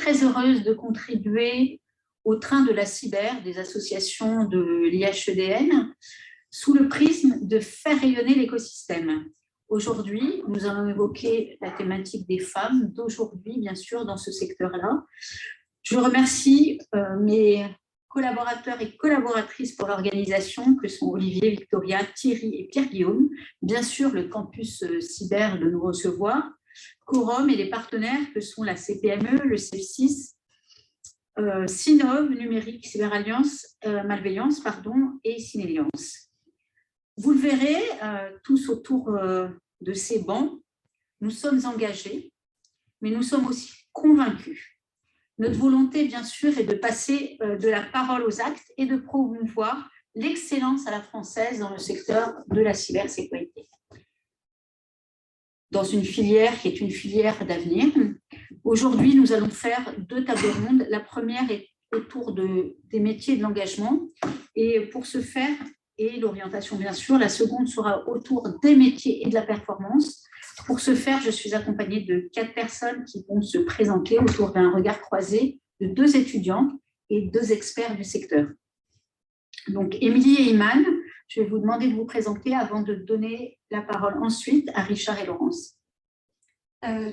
très heureuse de contribuer au train de la cyber des associations de l'IHEDN sous le prisme de faire rayonner l'écosystème. Aujourd'hui, nous allons évoquer la thématique des femmes d'aujourd'hui, bien sûr, dans ce secteur-là. Je remercie mes collaborateurs et collaboratrices pour l'organisation, que sont Olivier, Victoria, Thierry et Pierre-Guillaume. Bien sûr, le campus cyber de nous recevoir, Quorum et les partenaires que sont la CPME, le CEF6, Synov, Numérique, Cyberalliance, Malveillance, et Synéliance. Vous le verrez, tous autour de ces bancs, nous sommes engagés, mais nous sommes aussi convaincus. Notre volonté, bien sûr, est de passer de la parole aux actes et de promouvoir l'excellence à la française dans le secteur de la cybersécurité. Dans une filière qui est une filière d'avenir. Aujourd'hui, nous allons faire 2 tables rondes. La première est autour des métiers de l'engagement. Et pour ce faire, et l'orientation bien sûr, la seconde sera autour des métiers et de la performance. Pour ce faire, je suis accompagnée de 4 personnes qui vont se présenter autour d'un regard croisé de 2 étudiantes et 2 experts du secteur. Donc, Émilie et Iman, je vais vous demander de vous présenter avant de donner la parole ensuite à Richard et Laurence.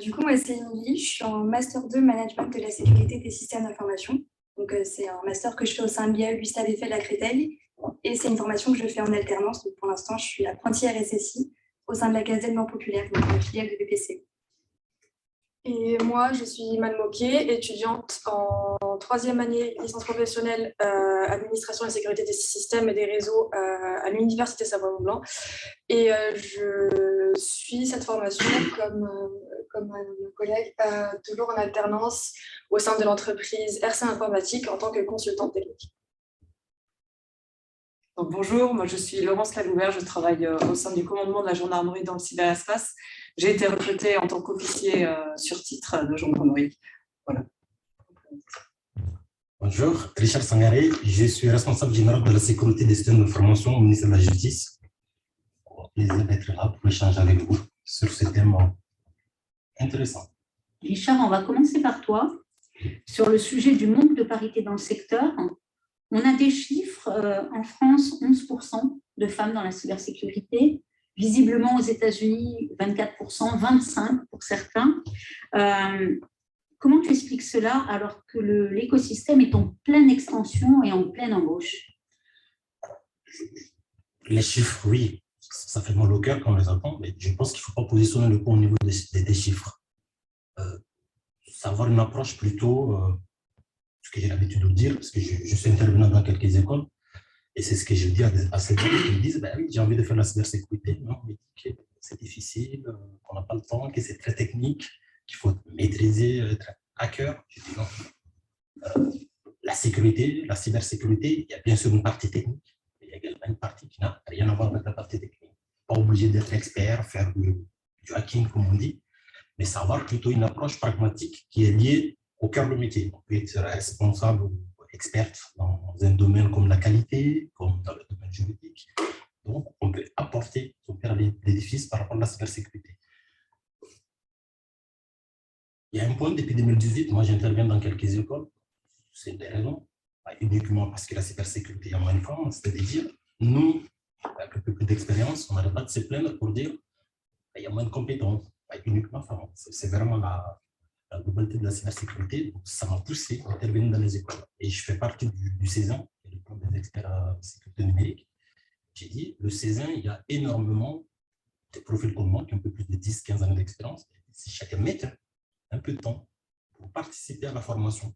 Du coup, moi, c'est Émilie, je suis en Master 2 Management de la sécurité des systèmes d'information. Donc, c'est un master que je fais au sein de l'IA Gustave Eiffel à Créteil. Et c'est une formation que je fais en alternance. Donc, pour l'instant, je suis apprentie RSSI au sein de la Gazette Nord Populaire, donc la filiale de BPC. Et moi, je suis Iman Moquet, étudiante en 3e année licence professionnelle administration et sécurité des systèmes et des réseaux à l'université Savoie-Mont-Blanc. Et je suis cette formation comme mon collègue, toujours en alternance au sein de l'entreprise RC Informatique en tant que consultante technique. Donc, bonjour, moi je suis Laurence Laloubert, je travaille au sein du commandement de la gendarmerie dans le cyberespace. J'ai été recrutée en tant qu'officier sur titre de gendarmerie. Voilà. Bonjour, Richard Sangaré, je suis responsable général de la sécurité des systèmes d'information au ministère de la Justice. Plaisir d'être là pour échanger avec vous sur ce thème intéressant. Richard, on va commencer par toi. Sur le sujet du manque de parité dans le secteur, on a des chiffres, en France, 11% de femmes dans la cybersécurité, visiblement aux États-Unis, 24%, 25% pour certains. Comment tu expliques cela alors que l'écosystème est en pleine extension et en pleine embauche? Les chiffres, oui, ça fait mal au cœur quand on les entend, mais je pense qu'il ne faut pas positionner le point au niveau des chiffres. Savoir une approche plutôt, ce que j'ai l'habitude de dire, parce que je suis intervenant dans quelques écoles, et c'est ce que je dis à ces gens qui me disent, ben oui, j'ai envie de faire la cybersécurité, non, mais c'est difficile, qu'on n'a pas le temps, que c'est très technique, qu'il faut maîtriser, être hacker. Je dis non. La sécurité, la cybersécurité, il y a bien sûr une partie technique, mais il y a également une partie qui n'a rien à voir avec la partie technique. Pas obligé d'être expert, faire du hacking, comme on dit, mais savoir plutôt une approche pragmatique qui est liée au cœur du métier. On peut être responsable ou experte dans un domaine comme la qualité, comme dans le domaine juridique. Donc, on peut apporter son cœur à l'édifice par rapport à la cybersécurité. Il y a un point, depuis 2018, moi j'interviens dans quelques écoles. C'est des raisons, pas uniquement parce que la cybersécurité est moins de femmes, c'est-à-dire, nous, avec un peu plus d'expérience, on n'arrête pas de se plaindre pour dire qu'il y a moins de compétences, pas uniquement femmes. C'est vraiment la globalité de la cybersécurité. Donc, ça m'a poussé à intervenir dans les écoles. Et je fais partie du CESIN, le plan des experts en sécurité numérique. J'ai dit, le CESIN, il y a énormément de profils comme moi qui ont un peu plus de 10-15 années d'expérience. Si chacun met un peu de temps pour participer à la formation,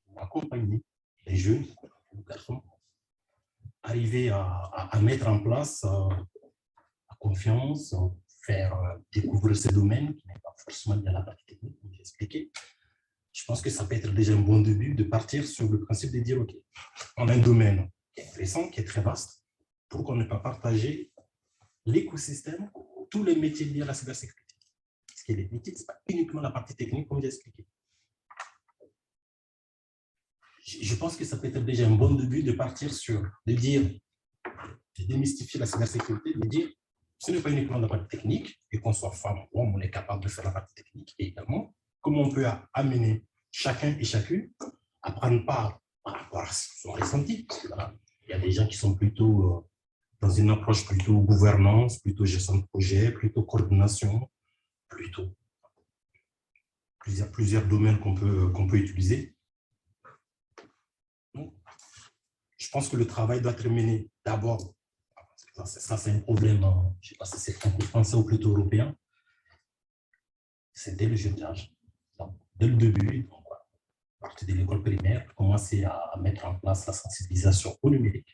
pour accompagner les jeunes, les garçons, arriver à mettre en place la confiance, faire découvrir ce domaine qui n'est pas forcément lié à la partie technique, comme j'ai expliqué. Je pense que ça peut être déjà un bon début de partir sur le principe de dire, OK, on a un domaine qui est intéressant, qui est très vaste, pourquoi ne pas partager l'écosystème, tous les métiers liés à la cybersécurité. Parce que les métiers, ce n'est pas uniquement la partie technique, comme j'ai expliqué. Je pense que ça peut être déjà un bon début de partir sur, de dire, de démystifier la cybersécurité, de dire, ce n'est pas uniquement la partie technique, et qu'on soit femme ou homme, on est capable de faire la partie technique, et également, comment on peut amener chacun et chacune apprennent pas par rapport à son ressenti. Parce que, voilà, il y a des gens qui sont plutôt dans une approche plutôt gouvernance, plutôt gestion de projet, plutôt coordination, plutôt plusieurs domaines qu'on peut utiliser. Donc, je pense que le travail doit être mené d'abord, ça c'est un problème, je ne sais pas si c'est franco-français ou plutôt européen, c'est dès le jeune âge. Donc, dès le début, donc, à partir de l'école primaire, commencer à mettre en place la sensibilisation au numérique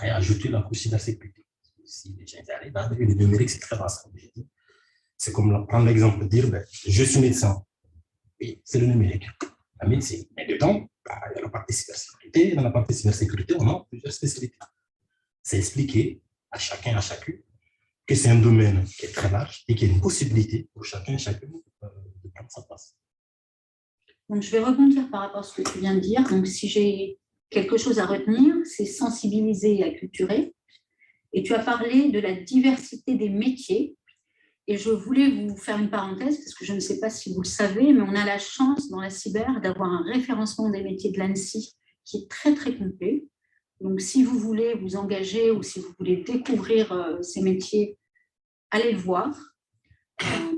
et ajouter la couche cybersécurité. Si les gens arrivent, le numérique, c'est très vaste. C'est comme prendre l'exemple de dire, je suis médecin. Oui, c'est le numérique, la médecine. Mais dedans, il y a la partie cybersécurité. Dans la partie cybersécurité, on a plusieurs spécialités. C'est expliquer à chacun, à chacune, que c'est un domaine qui est très large et qu'il y a une possibilité pour chacun et chacune de prendre sa place. Donc, je vais rebondir par rapport à ce que tu viens de dire. Donc, si j'ai quelque chose à retenir, c'est sensibiliser et acculturer. Et tu as parlé de la diversité des métiers. Et je voulais vous faire une parenthèse, parce que je ne sais pas si vous le savez, mais on a la chance dans la cyber d'avoir un référencement des métiers de l'ANSSI qui est très, très complet. Donc, si vous voulez vous engager ou si vous voulez découvrir ces métiers, allez le voir.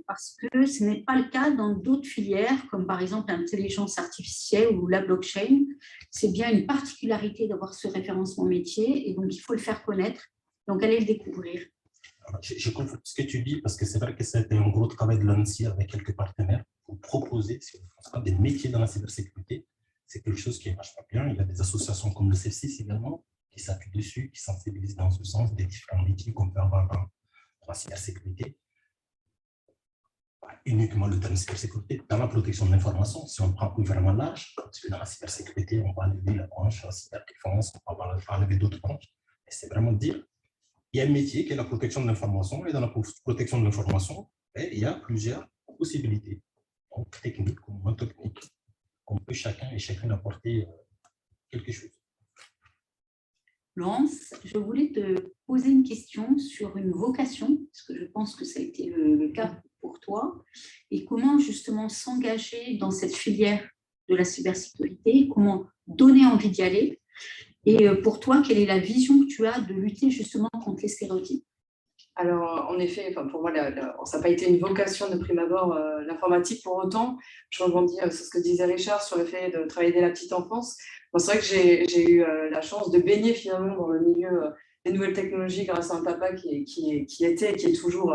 Parce que ce n'est pas le cas dans d'autres filières, comme par exemple l'intelligence artificielle ou la blockchain. C'est bien une particularité d'avoir ce référencement métier, et donc il faut le faire connaître. Donc, allez le découvrir. Je comprends ce que tu dis, parce que c'est vrai que c'était un gros travail de l'ANSSI avec quelques partenaires pour proposer des métiers dans la cybersécurité. C'est quelque chose qui marche pas bien. Il y a des associations comme le CEF6 également qui s'appuient dessus, qui sensibilisent dans ce sens des différents métiers qu'on peut avoir dans la cybersécurité. Pas uniquement le terme cybersécurité, dans la protection de l'information, si on prend vraiment large, parce que dans la cybersécurité, on va enlever la branche, la cyberdéfense, on va enlever d'autres branches. Et c'est vraiment dire, il y a un métier qui est la protection de l'information, et dans la protection de l'information, il y a plusieurs possibilités, donc techniques ou non techniques, qu'on peut chacun et chacune apporter quelque chose. Laurence, je voulais te poser une question sur une vocation, parce que je pense que ça a été le cas pour toi, et comment justement s'engager dans cette filière de la cybersécurité, comment donner envie d'y aller. Et pour toi, quelle est la vision que tu as de lutter justement contre les stéréotypes? Alors, en effet, pour moi, ça n'a pas été une vocation de prime abord, l'informatique. Pour autant, je rebondis sur ce que disait Richard sur le fait de travailler dès la petite enfance. Bon, c'est vrai que j'ai eu la chance de baigner finalement dans le milieu des nouvelles technologies grâce à un papa qui était et qui est toujours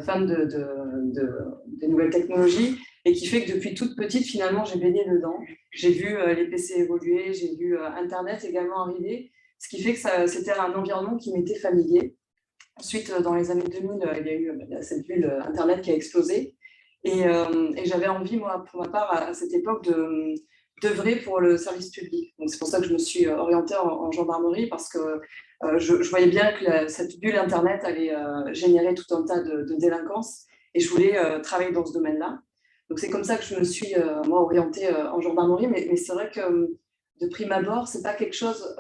fan des nouvelles technologies, et qui fait que depuis toute petite, finalement, j'ai baigné dedans. J'ai vu les PC évoluer, j'ai vu Internet également arriver, ce qui fait que c'était un environnement qui m'était familier. Ensuite, dans les années 2000, il y a eu cette bulle Internet qui a explosé. Et j'avais envie, moi, pour ma part, à cette époque, d'œuvrer pour le service public. Donc, c'est pour ça que je me suis orientée en gendarmerie, parce que je voyais bien que cette bulle Internet allait générer tout un tas de délinquance, et je voulais travailler dans ce domaine-là. Donc, c'est comme ça que je me suis, moi, orientée en gendarmerie. Mais c'est vrai que de prime abord, ce n'est pas quelque chose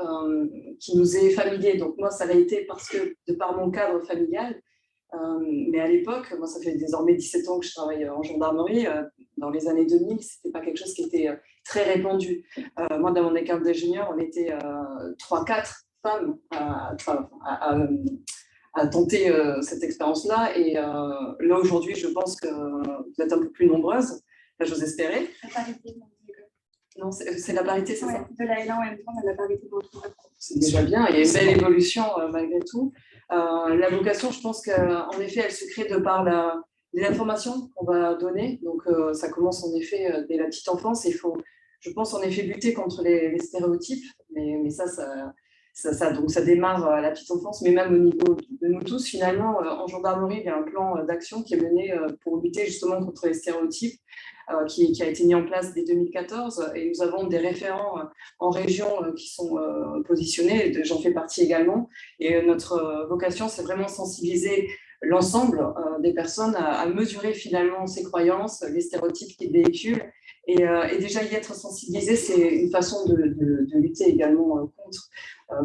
qui nous est familier. Donc, moi, ça l'a été parce que, de par mon cadre familial, mais à l'époque, moi, ça fait désormais 17 ans que je travaille en gendarmerie. Dans les années 2000, ce n'était pas quelque chose qui était très répandu. Moi, dans mon école d'ingénieur, on était 3-4 femmes à tenter cette expérience-là. Et là, aujourd'hui, je pense que vous êtes un peu plus nombreuses. Là, j'ose espérer. La parité, non, c'est la parité, c'est ça? De la L1 en même temps, on a la parité dans le programme. C'est déjà bien, il y a une belle évolution malgré tout. La vocation, je pense qu'en effet, elle se crée de par les informations qu'on va donner. Donc, ça commence en effet dès la petite enfance. Il faut, je pense, en effet, lutter contre les stéréotypes. Mais donc ça démarre à la petite enfance, mais même au niveau de nous tous. Finalement, en gendarmerie, il y a un plan d'action qui est mené pour lutter justement contre les stéréotypes, qui a été mis en place dès 2014. Et nous avons des référents en région qui sont positionnés. J'en fais partie également. Et notre vocation, c'est vraiment sensibiliser l'ensemble des personnes à mesurer finalement ces croyances, les stéréotypes qu'ils véhiculent. Et déjà y être sensibilisé, c'est une façon de lutter également contre.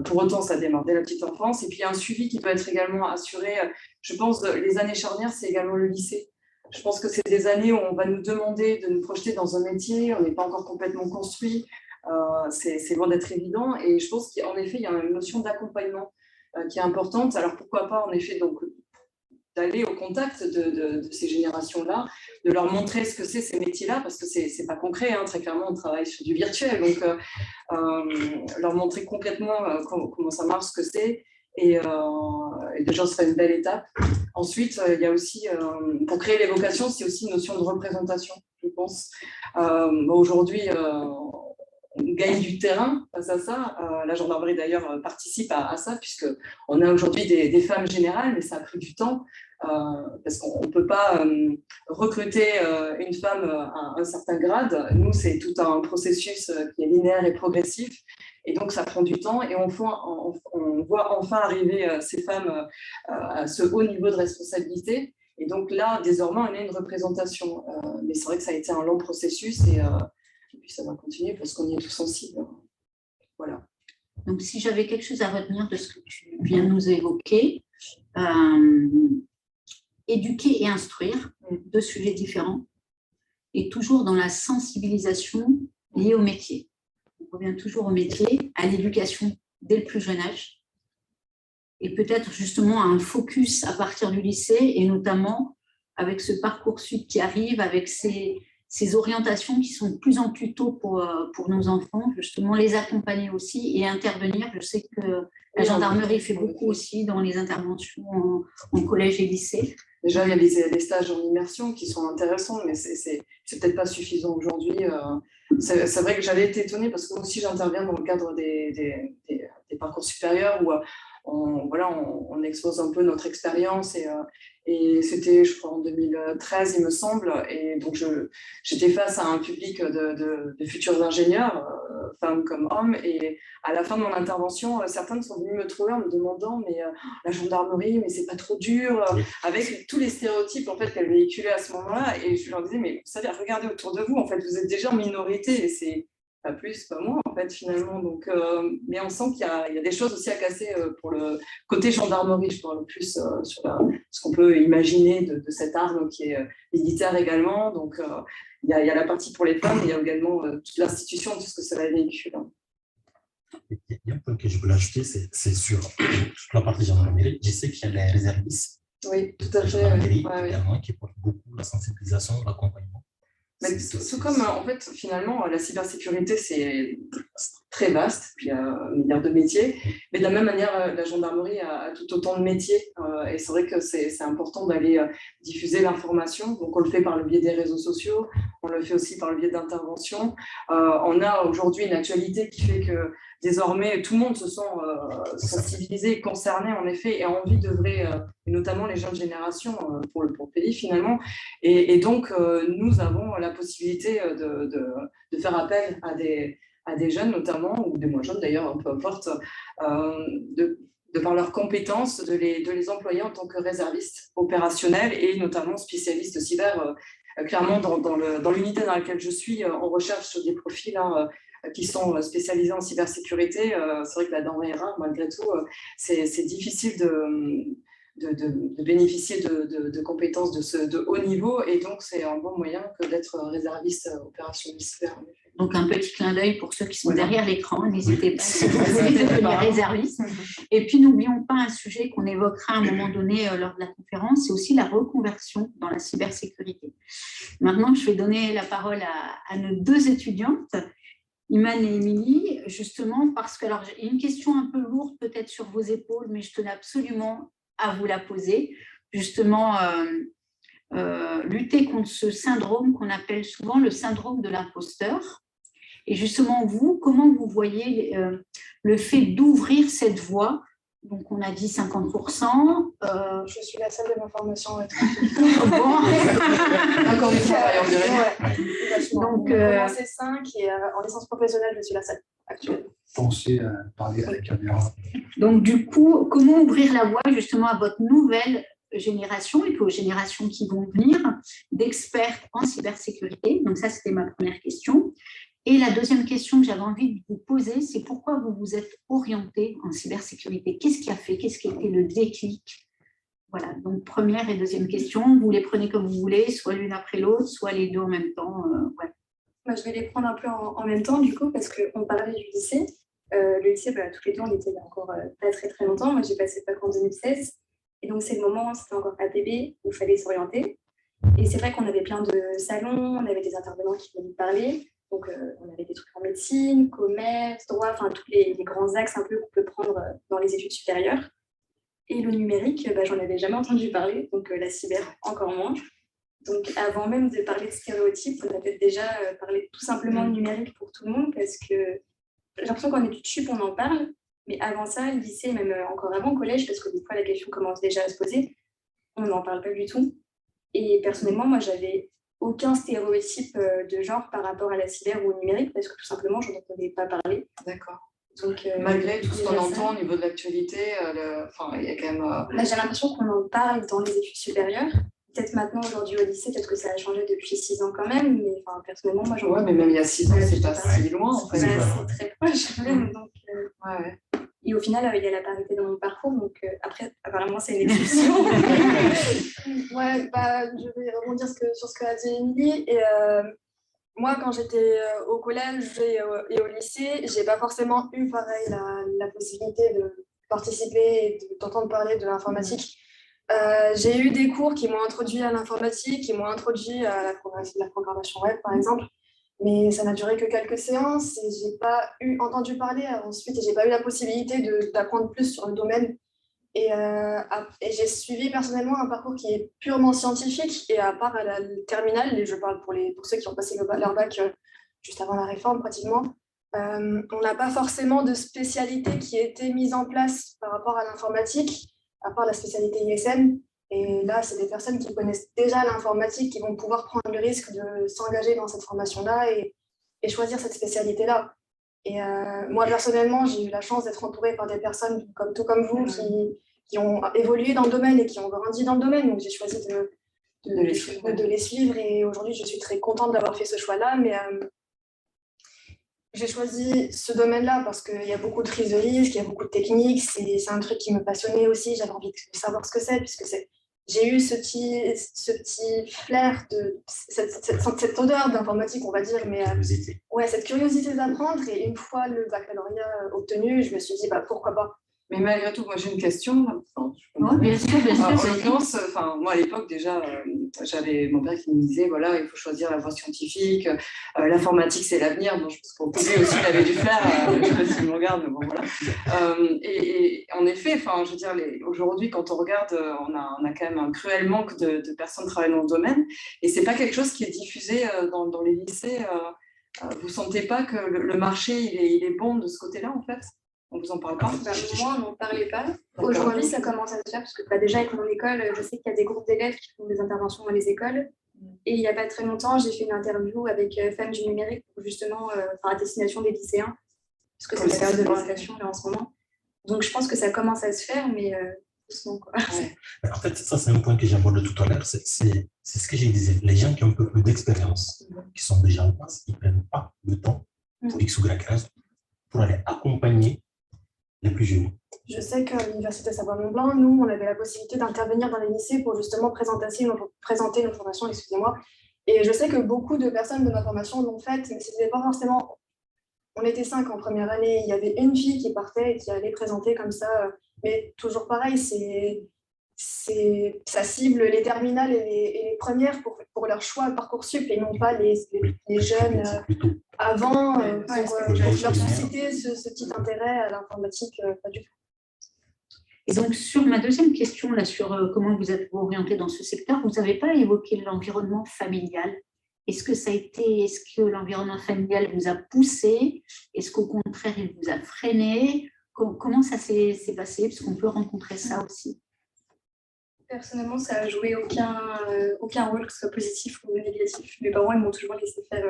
Pour autant, ça démarre dès la petite enfance. Et puis, il y a un suivi qui peut être également assuré. Je pense les années charnières, c'est également le lycée. Je pense que c'est des années où on va nous demander de nous projeter dans un métier, on n'est pas encore complètement construit, c'est loin d'être évident. Et je pense qu'en effet, il y a une notion d'accompagnement qui est importante. Alors pourquoi pas, en effet, donc, d'aller au contact de ces générations-là, de leur montrer ce que c'est ces métiers-là, parce que c'est pas concret, hein, très clairement, on travaille sur du virtuel, donc leur montrer complètement comment ça marche, ce que c'est, et déjà, ce serait une belle étape. Ensuite, il y a aussi, pour créer les vocations, c'est aussi une notion de représentation, je pense. Aujourd'hui, on gagne du terrain face à ça. La gendarmerie, d'ailleurs, participe à ça, puisqu'on a aujourd'hui des femmes générales, mais ça a pris du temps, parce qu'on ne peut pas recruter une femme à un certain grade. Nous, c'est tout un processus qui est linéaire et progressif, et donc ça prend du temps, et on voit enfin arriver ces femmes à ce haut niveau de responsabilité. Et donc là, désormais, on a une représentation. Mais c'est vrai que ça a été un long processus, et puis ça va continuer parce qu'on y est tous sensibles. Voilà. Donc, si j'avais quelque chose à retenir de ce que tu viens de nous évoquer, éduquer et instruire, deux sujets différents, et toujours dans la sensibilisation liée au métier. On revient toujours au métier, à l'éducation dès le plus jeune âge, et peut-être justement à un focus à partir du lycée, et notamment avec ce Parcoursup qui arrive, avec ces orientations qui sont de plus en plus tôt pour nos enfants, justement les accompagner aussi et intervenir. Je sais que la gendarmerie fait beaucoup aussi dans les interventions en collège et lycée. Déjà, il y a des stages en immersion qui sont intéressants, mais c'est peut-être pas suffisant aujourd'hui. C'est vrai que j'avais été étonnée parce que moi aussi j'interviens dans le cadre des parcours supérieurs où on expose un peu notre expérience, et c'était, je crois, en 2013, il me semble, et donc j'étais face à un public de futurs ingénieurs, femmes comme hommes, et à la fin de mon intervention, certaines sont venues me trouver en me demandant, mais la gendarmerie, mais c'est pas trop dur, avec tous les stéréotypes en fait qu'elle véhiculait à ce moment-là, et je leur disais, mais vous savez, regardez autour de vous, en fait, vous êtes déjà en minorité, et c'est pas plus, pas moins, en fait, finalement. Donc, mais on sent qu'il y a des choses aussi à casser pour le côté gendarmerie. Je parle plus sur ce qu'on peut imaginer de cette arme qui est militaire également. Donc, il y a la partie pour les femmes, mais il y a également toute l'institution, tout ce que ça va véhiculer. Il y a un point que je voulais ajouter, c'est sur la partie gendarmerie. Je sais qu'il y a les réservistes. Oui, tout à fait. Également, qui portent beaucoup la sensibilisation, l'accompagnement. Mais tout comme, en fait, finalement, la cybersécurité, c'est très vaste, puis il y a un milliard de métiers, mais de la même manière, la gendarmerie a tout autant de métiers, et c'est vrai que c'est important d'aller diffuser l'information. Donc, on le fait par le biais des réseaux sociaux, on le fait aussi par le biais d'interventions. On a aujourd'hui une actualité qui fait que désormais, tout le monde se sent sensibilisé, concerné, en effet, et a envie d'œuvrer, et notamment les jeunes générations, pour le pays, finalement. Et donc, nous avons la possibilité de faire appel à des jeunes, notamment, ou des moins jeunes d'ailleurs, peu importe, de par leurs compétences, de les employer en tant que réservistes opérationnels et notamment spécialistes cyber. Clairement, dans l'unité dans laquelle je suis, on recherche des profils qui sont spécialisés en cybersécurité. C'est vrai que la denrée est rare, malgré tout. C'est difficile de bénéficier de compétences de haut niveau, et donc c'est un bon moyen que d'être réserviste opérationnel cyber. Donc un petit clin d'œil pour ceux qui sont derrière l'écran, n'hésitez pas si vous voulez devenir réserviste. Et puis n'oublions pas un sujet qu'on évoquera à un moment donné lors de la conférence, c'est aussi la reconversion dans la cybersécurité. Maintenant, je vais donner la parole à nos deux étudiantes, Iman et Émilie, justement parce que, alors, il y a une question un peu lourde peut-être sur vos épaules, mais je tenais absolument à vous la poser. Justement, lutter contre ce syndrome qu'on appelle souvent le syndrome de l'imposteur. Et justement, vous, comment vous voyez le fait d'ouvrir cette voie? Donc, on a dit 50%. Je suis la seule de ma formation. Bon. Encore une fois, on dirait. Donc, j'ai commencé 5 et en licence professionnelle, je suis la seule actuelle. Pensez à parler à la caméra. Donc, du coup, comment ouvrir la voie justement à votre nouvelle génération et puis aux générations qui vont venir d'experts en cybersécurité? Donc, ça, c'était ma première question. Et la deuxième question que j'avais envie de vous poser, c'est pourquoi vous vous êtes orienté en cybersécurité? Qu'est-ce qui a fait, qu'est-ce qui a été le déclic Voilà, donc première et deuxième question, vous les prenez comme vous voulez, soit l'une après l'autre, soit les deux en même temps. Ouais. Moi, je vais les prendre un peu en même temps, du coup, parce qu'on parlait du lycée. Le lycée, tous les deux, on était il y a encore pas très très longtemps. Moi, j'ai passé le bac en 2016. Et donc, c'est le moment, c'était encore APB, où il fallait s'orienter. Et c'est vrai qu'on avait plein de salons, on avait des intervenants qui venaient nous parler. Donc, on avait des trucs en médecine, commerce, droit, enfin, tous les grands axes un peu qu'on peut prendre dans les études supérieures. Et le numérique, j'en avais jamais entendu parler, donc la cyber encore moins. Donc, avant même de parler de stéréotypes, on avait déjà parlé tout simplement de numérique pour tout le monde, parce que j'ai l'impression qu'en études sup, on en parle, mais avant ça, le lycée, même encore avant, collège, parce que des fois, la question commence déjà à se poser, on n'en parle pas du tout. Et personnellement, moi, j'avais aucun stéréotype de genre par rapport à la cyber ou au numérique, parce que tout simplement, je n'en entendais pas parler. D'accord. Donc, malgré tout ce qu'on entend au niveau de l'actualité, il y a quand même... j'ai l'impression qu'on en parle dans les études supérieures. Peut-être maintenant, aujourd'hui au lycée, peut-être que ça a changé depuis 6 ans quand même, mais personnellement, moi, Ouais, mais même il y a 6 ans, c'est pas si loin, en fait. C'est très proche, même. Donc, ouais. Et au final, il y a la parité dans mon parcours, donc après, apparemment, c'est une exception. Ouais, je vais rebondir sur ce qu'a dit Émilie. Et moi, quand j'étais au collège et au lycée, j'ai pas forcément eu pareil la possibilité de participer et d'entendre parler de l'informatique. J'ai eu des cours qui m'ont introduit à l'informatique, qui m'ont introduit à la programmation web, par exemple. Mais ça n'a duré que quelques séances et j'ai pas entendu parler ensuite et j'ai pas eu la possibilité d'apprendre plus sur le domaine. Et j'ai suivi personnellement un parcours qui est purement scientifique et à part à la terminale, et je parle pour ceux qui ont passé leur bac juste avant la réforme pratiquement, on n'a pas forcément de spécialité qui a été mise en place par rapport à l'informatique, à part la spécialité ISM. Et là, c'est des personnes qui connaissent déjà l'informatique qui vont pouvoir prendre le risque de s'engager dans cette formation-là et choisir cette spécialité-là. Et moi, personnellement, j'ai eu la chance d'être entourée par des personnes comme vous qui ont évolué dans le domaine et qui ont grandi dans le domaine. Donc, j'ai choisi de les suivre et aujourd'hui, je suis très contente d'avoir fait ce choix-là. Mais j'ai choisi ce domaine-là parce qu'il y a beaucoup de prise de risque, il y a beaucoup de techniques. C'est un truc qui me passionnait aussi. J'avais envie de savoir ce que c'est puisque j'ai eu ce petit flair de cette odeur d'informatique, on va dire, mais ouais, cette curiosité d'apprendre. Et une fois le baccalauréat obtenu, je me suis dit pourquoi pas. Mais malgré tout, moi j'ai une question. Bien sûr. En l'occurrence, moi à l'époque déjà, j'avais mon père qui me disait voilà, il faut choisir la voie scientifique, l'informatique c'est l'avenir. Bon, je pense qu'au côté aussi il avait du flair, je sais pas si me regarde, mais bon voilà. Et en effet, je veux dire, aujourd'hui quand on regarde, on a quand même un cruel manque de personnes travaillant dans le domaine, et c'est pas quelque chose qui est diffusé dans les lycées. Vous sentez pas que le marché il est bon de ce côté-là en fait? On ne vous en parle pas? Moi, on n'en parlait pas. Aujourd'hui, ça commence à se faire parce que déjà avec mon école, je sais qu'il y a des groupes d'élèves qui font des interventions dans les écoles. Et il n'y a pas très longtemps, j'ai fait une interview avec Femmes du numérique pour justement à destination des lycéens, parce que c'est la période de l'orientation là en ce moment. Donc je pense que ça commence à se faire, mais doucement quoi. Ouais. En fait, ça c'est un point que j'aborde tout à l'heure. C'est ce que je disais. Les gens qui ont un peu plus d'expérience, qui sont déjà en place, ils ne prennent pas le temps pour X ou Y raison pour aller accompagner les plus jeunes. Je sais qu'à l'Université Savoie-Mont-Blanc, nous, on avait la possibilité d'intervenir dans les lycées pour justement présenter nos formations, excusez-moi. Et je sais que beaucoup de personnes de ma formation l'ont fait, mais c'était pas forcément... On était 5 en première année, il y avait une fille qui partait et qui allait présenter comme ça. Mais toujours pareil, ça cible les terminales et les premières pour leur choix Parcoursup et non pas les jeunes avant pour leur susciter ce petit intérêt à l'informatique, pas du tout. Et donc, sur ma deuxième question, là, sur comment vous êtes orienté dans ce secteur, vous n'avez pas évoqué l'environnement familial. Est-ce que l'environnement familial vous a poussé? Est-ce qu'au contraire, il vous a freiné? Comment ça s'est passé? Parce qu'on peut rencontrer ça aussi. Personnellement, ça n'a joué aucun rôle, que ce soit positif ou négatif. Mes parents ils m'ont toujours laissé faire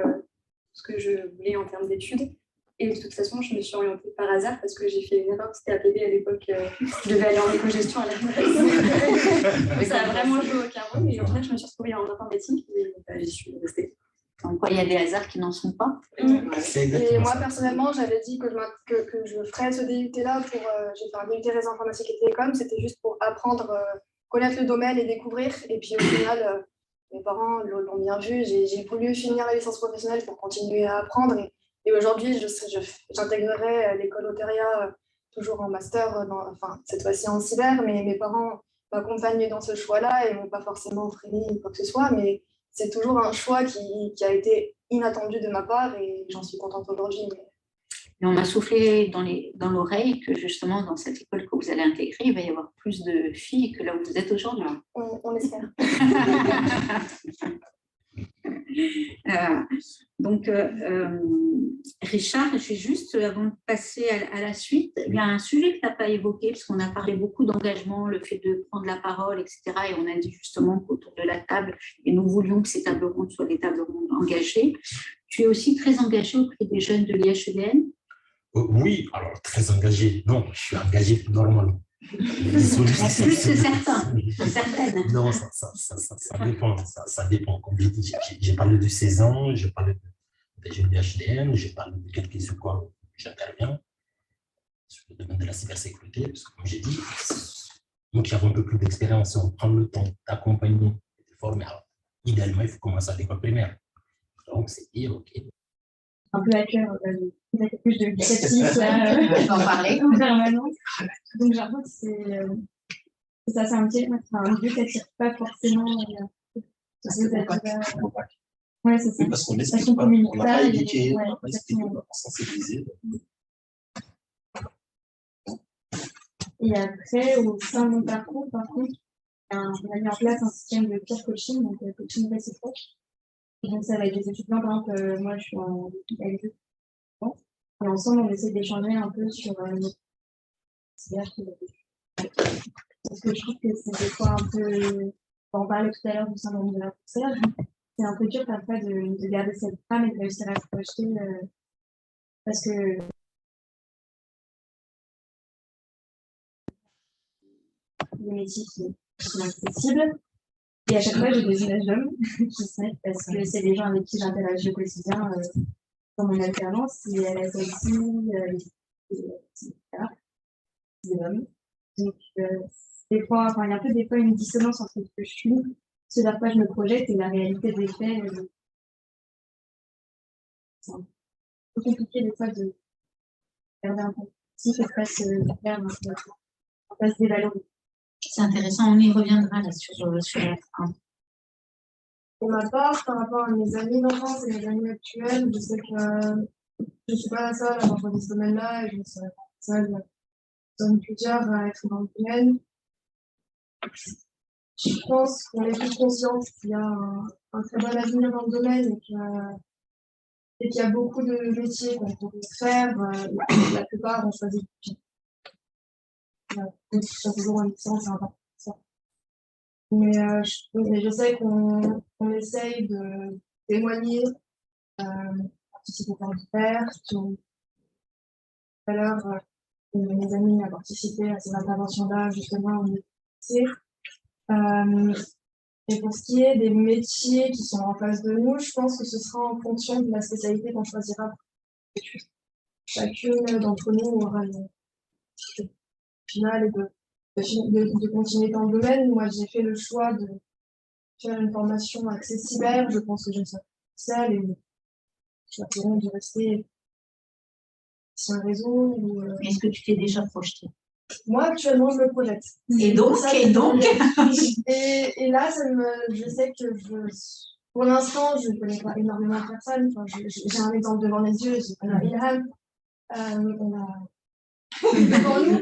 ce que je voulais en termes d'études. Et de toute façon, je me suis orientée par hasard parce que j'ai fait une erreur. C'était APB à l'époque. Je devais aller en éco-gestion à la base. Ça n'a vraiment joué aucun rôle. Et au final, je me suis retrouvée en informatique et j'y suis restée. Donc, il y a des hasards qui n'en sont pas. Et moi, personnellement, j'avais dit que je ferais ce DUT-là pour... j'ai fait un DUT réseau informatique et télécom. C'était juste pour apprendre connaître le domaine et découvrir. Et puis au final, mes parents l'ont bien vu. J'ai voulu finir la licence professionnelle pour continuer à apprendre. Et aujourd'hui, j'intégrerai l'école Oteria toujours en master, enfin cette fois-ci en cyber, mais mes parents m'accompagnent dans ce choix-là et ne m'ont pas forcément freiné quoi que ce soit. Mais c'est toujours un choix qui a été inattendu de ma part et j'en suis contente aujourd'hui. Et on m'a soufflé dans l'oreille que justement, dans cette école que vous allez intégrer, il va y avoir plus de filles que là où vous êtes aujourd'hui. On l'espère. Donc, Richard, je vais juste, avant de passer à la suite, il y a un sujet que tu n'as pas évoqué, parce qu'on a parlé beaucoup d'engagement, le fait de prendre la parole, etc. Et on a dit justement qu'autour de la table, et nous voulions que ces tables rondes soient des tables rondes engagées. Tu es aussi très engagé auprès des jeunes de l'IHEDN? Oui, alors très engagé. Non, je suis engagé normalement. Plus que certaines. Non, ça dépend. Ça dépend. Comme j'ai dit, j'ai parlé de 16 ans, j'ai parlé des jeunes de l'IHEDN, j'ai parlé de quelques écoles où j'interviens sur le domaine de la cybersécurité, parce que comme j'ai dit, nous qui avons un peu plus d'expérience, on prend le temps d'accompagner et de former. Alors, idéalement, il faut commencer à l'école primaire. Donc, c'est dire, OK. Un peu à cœur, plus de l'éducatif en parler en permanence. Donc, j'ai l'impression que c'est assez un milieu qui n'attire pas forcément. Ouais, c'est ça. Oui, parce qu'on n'explique pas, on n'a pas éduqué, on n'a pas expliqué, on n'a pas sensibilisé. Et après, au sein de mon parcours, par contre, on a mis en place un système de peer coaching, donc coaching réciproque. Donc, ça va être des étudiants, par exemple, moi je suis en équipe avec eux. Et ensemble, on essaie d'échanger un peu sur notre cyber. Parce que je trouve que c'est des fois un peu. On parlait tout à l'heure du syndrome de l'imposteur. C'est un peu dur parfois de garder cette femme et de réussir à se projeter. Parce que. Des métiers qui sont accessibles. Et à chaque fois, j'ai des images d'hommes qui se mettent parce que c'est des gens avec qui j'interagis au quotidien dans mon alternance. Et à la celle-ci, etc. Des hommes. Donc, des fois, enfin, il y a un peu des fois une dissonance entre ce que je suis, ce vers quoi je me projette et la réalité des faits. C'est un peu compliqué des fois de garder un compétitif et de pas se perdre, en pas se dévaloriser. C'est intéressant, on y reviendra là sur la fin. Pour ma part, par rapport à mes amis d'enfance et mes amis actuels, je sais que je ne suis pas la seule à avoir choisi ce domaine-là et je ne serai pas la seule. Nous sommes plusieurs à être dans le domaine. Je pense qu'on est tous conscients qu'il y a un très bon avenir dans le domaine et qu'il y a beaucoup de métiers qu'on peut faire. La plupart ont choisi. Donc, c'est toujours une licence, c'est important. Mais je sais qu'on essaye de témoigner, participer par du père. Tout à l'heure, mes amis ont participé à ces interventions-là, justement, au métier. Et pour ce qui est des métiers qui sont en face de nous, je pense que ce sera en fonction de la spécialité qu'on choisira. Chacune d'entre nous aura le final et de continuer dans le domaine. Moi, j'ai fait le choix de faire une formation accès cyber. Je pense que je ne serai pas seule et je vais de rester sur un réseau. Est-ce que tu t'es déjà projeté? Moi, actuellement, je me projette. Et donc Et là, je sais que pour l'instant, je ne connais pas énormément de personnes. Enfin, j'ai un exemple devant les yeux, j'ai pas Ilham. On a devant nous.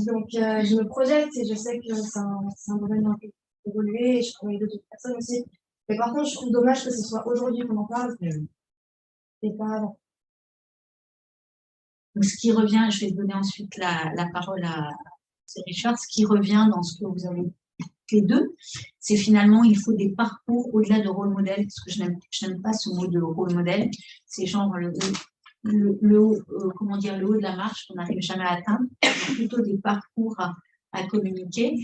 Donc, je me projette et je sais que c'est un domaine un peu évolué et je travaille d'autres personnes aussi. Mais par contre, je trouve dommage que ce soit aujourd'hui qu'on en parle et pas avant. Donc, ce qui revient, je vais donner ensuite la parole à Richard, ce qui revient dans ce que vous avez dit les deux, c'est finalement, il faut des parcours au-delà de rôle modèle, parce que je n'aime pas ce mot de rôle modèle, c'est genre le haut, comment dire, le haut de la marche qu'on n'arrive jamais à atteindre, plutôt des parcours à communiquer,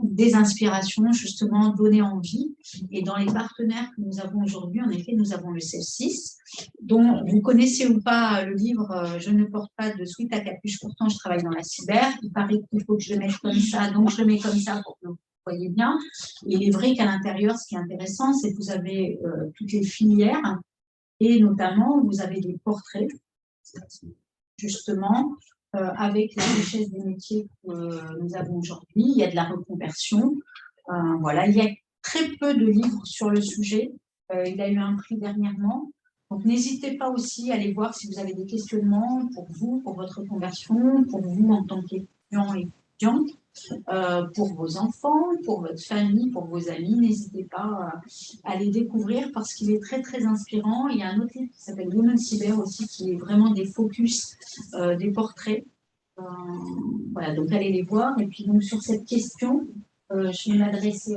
des inspirations, justement, donner envie. Et dans les partenaires que nous avons aujourd'hui, en effet, nous avons le CEF6, dont vous connaissez ou pas le livre « Je ne porte pas de sweat à capuche, pourtant je travaille dans la cyber ». Il paraît qu'il faut que je le mette comme ça, donc je le mets comme ça pour que vous voyez bien. Et il est vrai qu'à l'intérieur, ce qui est intéressant, c'est que vous avez toutes les filières et notamment, vous avez des portraits, justement, avec la richesse des métiers que nous avons aujourd'hui. Il y a de la reconversion. Voilà, il y a très peu de livres sur le sujet. Il a eu un prix dernièrement. Donc, n'hésitez pas aussi à aller voir si vous avez des questionnements pour vous, pour votre conversion, pour vous en tant qu'étudiant et étudiante, pour vos enfants, pour votre famille, pour vos amis. N'hésitez pas à les découvrir parce qu'il est très, très inspirant. Il y a un autre livre qui s'appelle Women Cyber aussi, qui est vraiment des focus, des portraits. Voilà, donc allez les voir. Et puis, donc, sur cette question, je vais m'adresser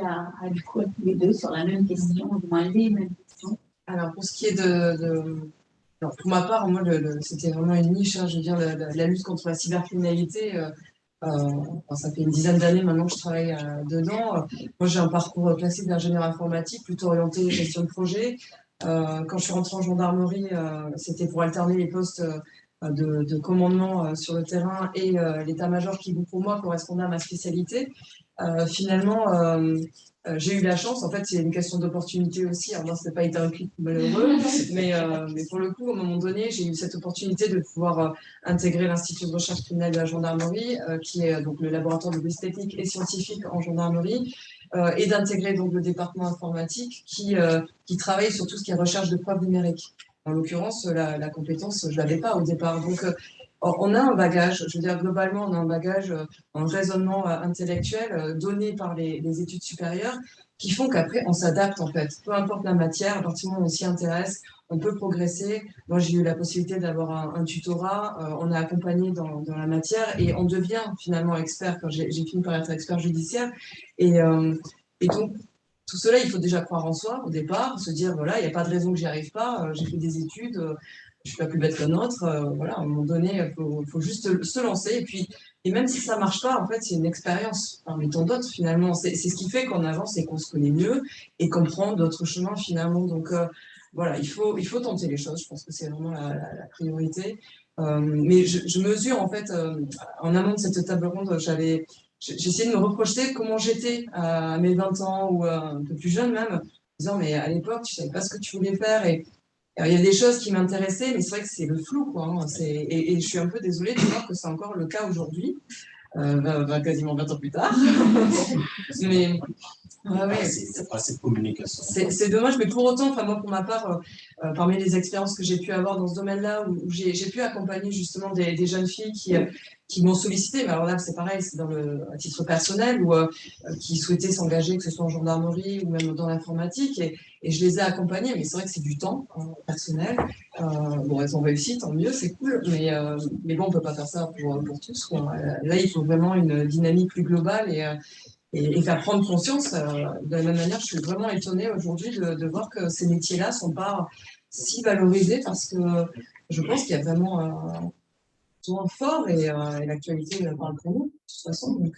du coup, à tous les deux sur la même question, du moins les mêmes questions. Alors, pour ce qui est alors, pour ma part, moi, c'était vraiment une niche, hein, je veux dire, la lutte contre la cybercriminalité. Ça fait une dizaine d'années maintenant que je travaille dedans. Moi, j'ai un parcours classique d'ingénieur informatique, plutôt orienté gestion de projet. Quand je suis rentrée en gendarmerie, c'était pour alterner les postes de commandement sur le terrain et l'état-major qui, pour moi, correspondait à ma spécialité. Finalement, j'ai eu la chance, en fait, c'est une question d'opportunité aussi. Alors, moi, ça n'a pas été un clic malheureux, mais pour le coup, à un moment donné, j'ai eu cette opportunité de pouvoir intégrer l'Institut de recherche criminelle de la gendarmerie, qui est donc le laboratoire de police technique et scientifique en gendarmerie, et d'intégrer donc le département informatique qui travaille sur tout ce qui est recherche de preuves numériques. En l'occurrence, la compétence, je ne l'avais pas au départ. Donc, on a un bagage, je veux dire, globalement, on a un bagage, un raisonnement intellectuel donné par les études supérieures qui font qu'après, on s'adapte, en fait. Peu importe la matière, à partir du moment où on s'y intéresse, on peut progresser. Moi, j'ai eu la possibilité d'avoir un tutorat, on a accompagné dans la matière et on devient finalement expert quand j'ai fini par être expert judiciaire. Et donc, tout cela, il faut déjà croire en soi au départ, se dire, voilà, il n'y a pas de raison que j'y arrive pas, j'ai fait des études, je suis pas plus bête qu'un autre, voilà, à un moment donné, il faut juste se lancer. Et même si ça marche pas, en fait, c'est une expérience parmi tant d'autres, finalement. C'est ce qui fait qu'on avance et qu'on se connaît mieux et qu'on prend d'autres chemins, finalement. Donc, voilà, il faut tenter les choses. Je pense que c'est vraiment la priorité. Mais je mesure, en fait, en amont de cette table ronde, j'ai essayé de me reprojeter comment j'étais à mes 20 ans ou un peu plus jeune même, en disant, mais à l'époque, tu savais pas ce que tu voulais faire. Et alors, il y a des choses qui m'intéressaient, mais c'est vrai que c'est le flou, quoi, hein. Et je suis un peu désolée de voir que c'est encore le cas aujourd'hui, quasiment 20 ans plus tard. Mais ouais, c'est pas cette communication. c'est dommage, mais pour autant, enfin, moi, pour ma part, parmi les expériences que j'ai pu avoir dans ce domaine-là, où j'ai pu accompagner justement des jeunes filles qui m'ont sollicité, mais alors là, c'est pareil, c'est à titre personnel, ou qui souhaitaient s'engager, que ce soit en gendarmerie ou même dans l'informatique, et je les ai accompagnées, mais c'est vrai que c'est du temps personnel. Bon, elles ont réussi, tant mieux, c'est cool, mais bon, on peut pas faire ça pour tous, quoi. Là, il faut vraiment une dynamique plus globale et faire prendre conscience. De la même manière, je suis vraiment étonnée aujourd'hui de voir que ces métiers-là ne sont pas si valorisés parce que je pense qu'il y a vraiment un besoin fort et l'actualité parle pour nous, de toute façon. Donc,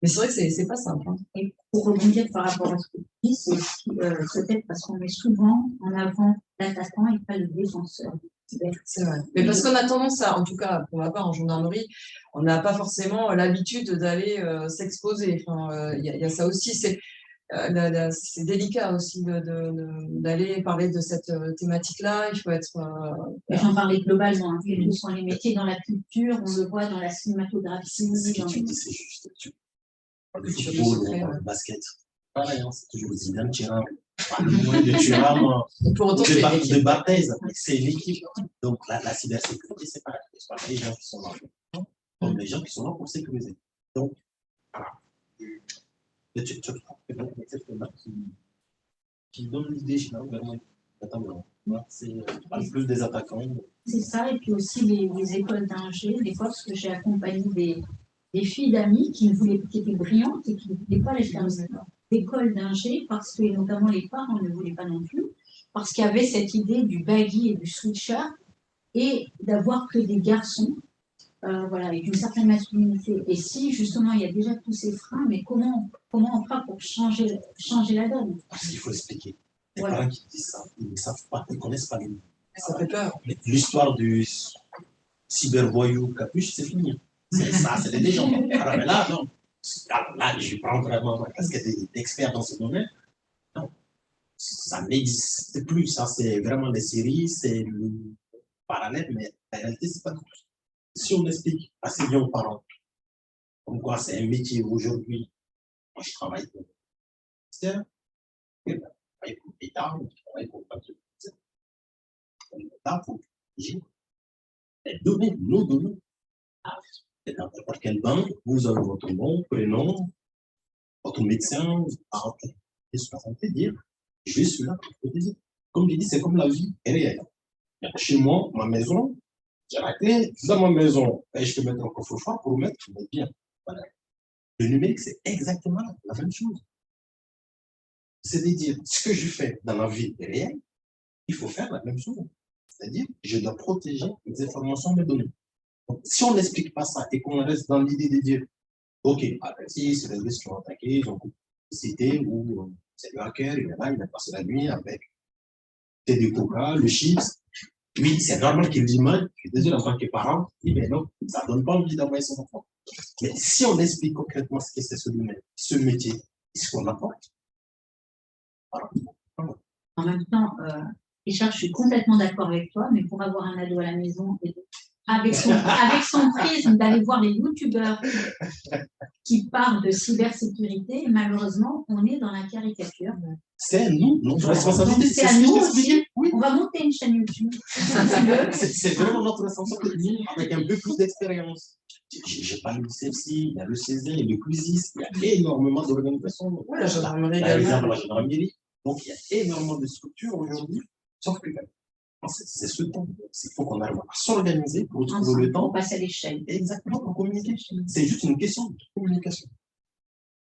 mais c'est vrai que c'est pas simple, hein. Et pour rebondir par rapport à ce que tu dis, c'est aussi peut-être parce qu'on met souvent en avant l'attaquant et pas le défenseur. C'est vrai. Mais parce qu'on a tendance à, en tout cas pour ma part en gendarmerie, on n'a pas forcément l'habitude d'aller s'exposer. Enfin, y a ça aussi, c'est délicat aussi d'aller parler de cette thématique-là. Il faut être. J'en parlais globalement, hein, quels que soient les métiers dans la culture, on le voit dans la cinématographie. Ce que tu dis, c'est juste. Le football, le basket, pareil, hein, c'est toujours les mêmes tirants. Le tirant de baptême, c'est l'équipe. Donc la cybersécurité, c'est pareil. C'est pas les gens qui sont là, comme les gens qui sont là pour sécuriser. Donc, voilà. Tu trouves que qui donne l'idée, vraiment, c'est plus des attaquants. C'est ça, et puis aussi les écoles d'ingé, des fois, parce que j'ai accompagné des filles d'amis qui étaient brillantes et qui ne voulaient pas les faire d'école d'ingé, parce que notamment les parents ne voulaient pas non plus, parce qu'il y avait cette idée du baggy et du switcher, et d'avoir que des garçons, voilà, avec une certaine masculinité. Et si justement il y a déjà tous ces freins, mais comment on fera pour changer la donne? Il faut expliquer. Les voilà. parents qui disent ça, ils ne savent pas, ils ne connaissent pas les mots. Ça fait peur. L'histoire du cybervoyou capuche, c'est fini. C'est ça, c'est des légendes. Alors, mais là, non. Là, je prends vraiment ma casquette d'expert dans ce domaine. Non, ça n'existe plus. Ça, c'est vraiment des séries, c'est le parallèle, mais en réalité, c'est pas tout. Si on explique assez bien aux parents, comme quoi c'est un métier aujourd'hui, moi je travaille pour le ministère, je travaille pour l'État, je travaille pour l'État, pour protéger les données, nos données. Dans n'importe quelle banque, vous avez votre nom, prénom, votre médecin, et ce qu'on peut dire, je suis là pour protéger. Comme je dis, c'est comme la vie réelle. Chez moi, ma maison, j'ai la clé dans ma maison, et je peux mettre un coffre-fort pour mettre mes biens. Voilà. Le numérique, c'est exactement la même chose. C'est-à-dire, ce que je fais dans la vie réelle, il faut faire la même chose. C'est-à-dire, je dois protéger les informations de mes données. Donc, si on n'explique pas ça et qu'on reste dans l'idée de dire, OK, si c'est les risques qui ont attaqué, ils ont cité ou c'est le hacker, il a passé la nuit avec des coca, le chips. Oui, c'est normal qu'il dise mal. Je suis désolé en tant que parent, mais non, ça ne donne pas envie d'envoyer son enfant. Mais si on explique concrètement ce que c'est ce métier, ce qu'on apporte, voilà. En même temps, Richard, je suis complètement d'accord avec toi, mais pour avoir un ado à la maison, avec son prisme d'aller voir les youtubeurs qui parlent de cybersécurité, malheureusement, on est dans la caricature. C'est nous, notre responsabilité. C'est à nous aussi. Oui. On va monter une chaîne YouTube. C'est vraiment notre responsabilité avec un peu plus d'expérience. J'ai pas le CFC, il y a le César, il y a le CUSIS, il y a énormément d'organisations. Oui, la gendarmerie Par exemple, également. la gendarmerie. Donc, il y a énormément de structures aujourd'hui, sauf que c'est ce temps. Il faut qu'on arrive à s'organiser pour trouver le temps. On passe à l'échelle. Exactement, pour communiquer. C'est juste une question de communication.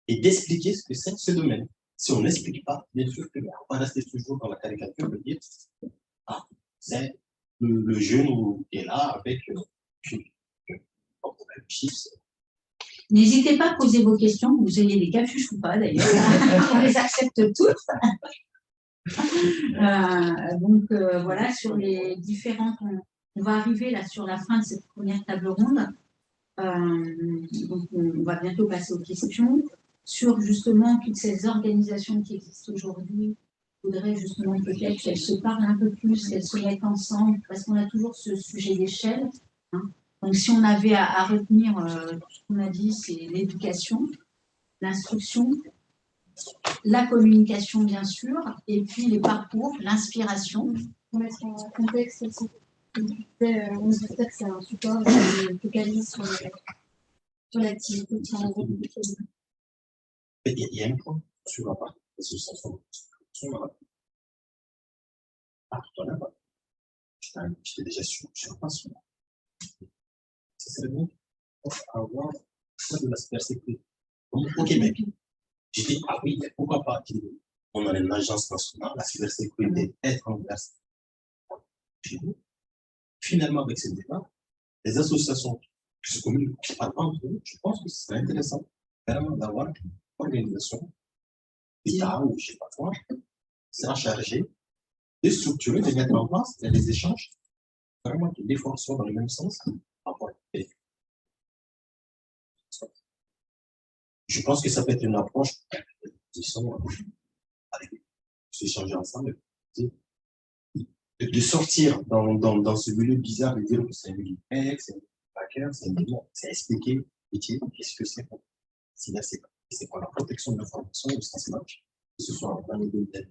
Et d'expliquer ce que c'est ce domaine. Si on n'explique pas, bien sûr que on va rester toujours dans la caricature de dire ah, c'est le jeune qui est là avec chips. N'hésitez pas à poser vos questions, que vous ayez des capuches ou pas d'ailleurs. On les accepte toutes. Voilà, sur les différentes. On va arriver là sur la fin de cette première table ronde. Donc on va bientôt passer aux questions. Sur justement toutes ces organisations qui existent aujourd'hui, il faudrait justement peut-être qu'elles se parlent un peu plus, qu'elles se mettent ensemble, parce qu'on a toujours ce sujet d'échelle. Hein. Donc si on avait à retenir tout ce qu'on a dit, c'est l'éducation, l'instruction, la communication bien sûr, et puis les parcours, l'inspiration. Pour mettre en contexte aussi, on se dit que c'est un support qui focalise sur l'activité qui est en groupe. Il y a un point sur la partie association. Tout à l'heure, j'étais déjà sur place. Ça serait bon avoir de la cybersécurité. Ok, mec. J'ai dit, ah oui, mais pourquoi pas on a une agence nationale, la cybersécurité est transversale. Finalement, avec ce débat, les associations qui se communiquent, qui parlent entre eux, je pense que ce serait intéressant vraiment d'avoir une organisation, l'État ou je ne sais pas quoi, sera chargé de structurer, de mettre en place des échanges, vraiment que les forces soient dans le même sens. Je pense que ça peut être une approche avec s'échanger ensemble, de sortir dans ce milieu bizarre de dire que c'est un milieu c'est un hacker, c'est expliquer qu'est-ce que c'est c'est pour la protection de l'information au sens large, que ce soit dans les domaines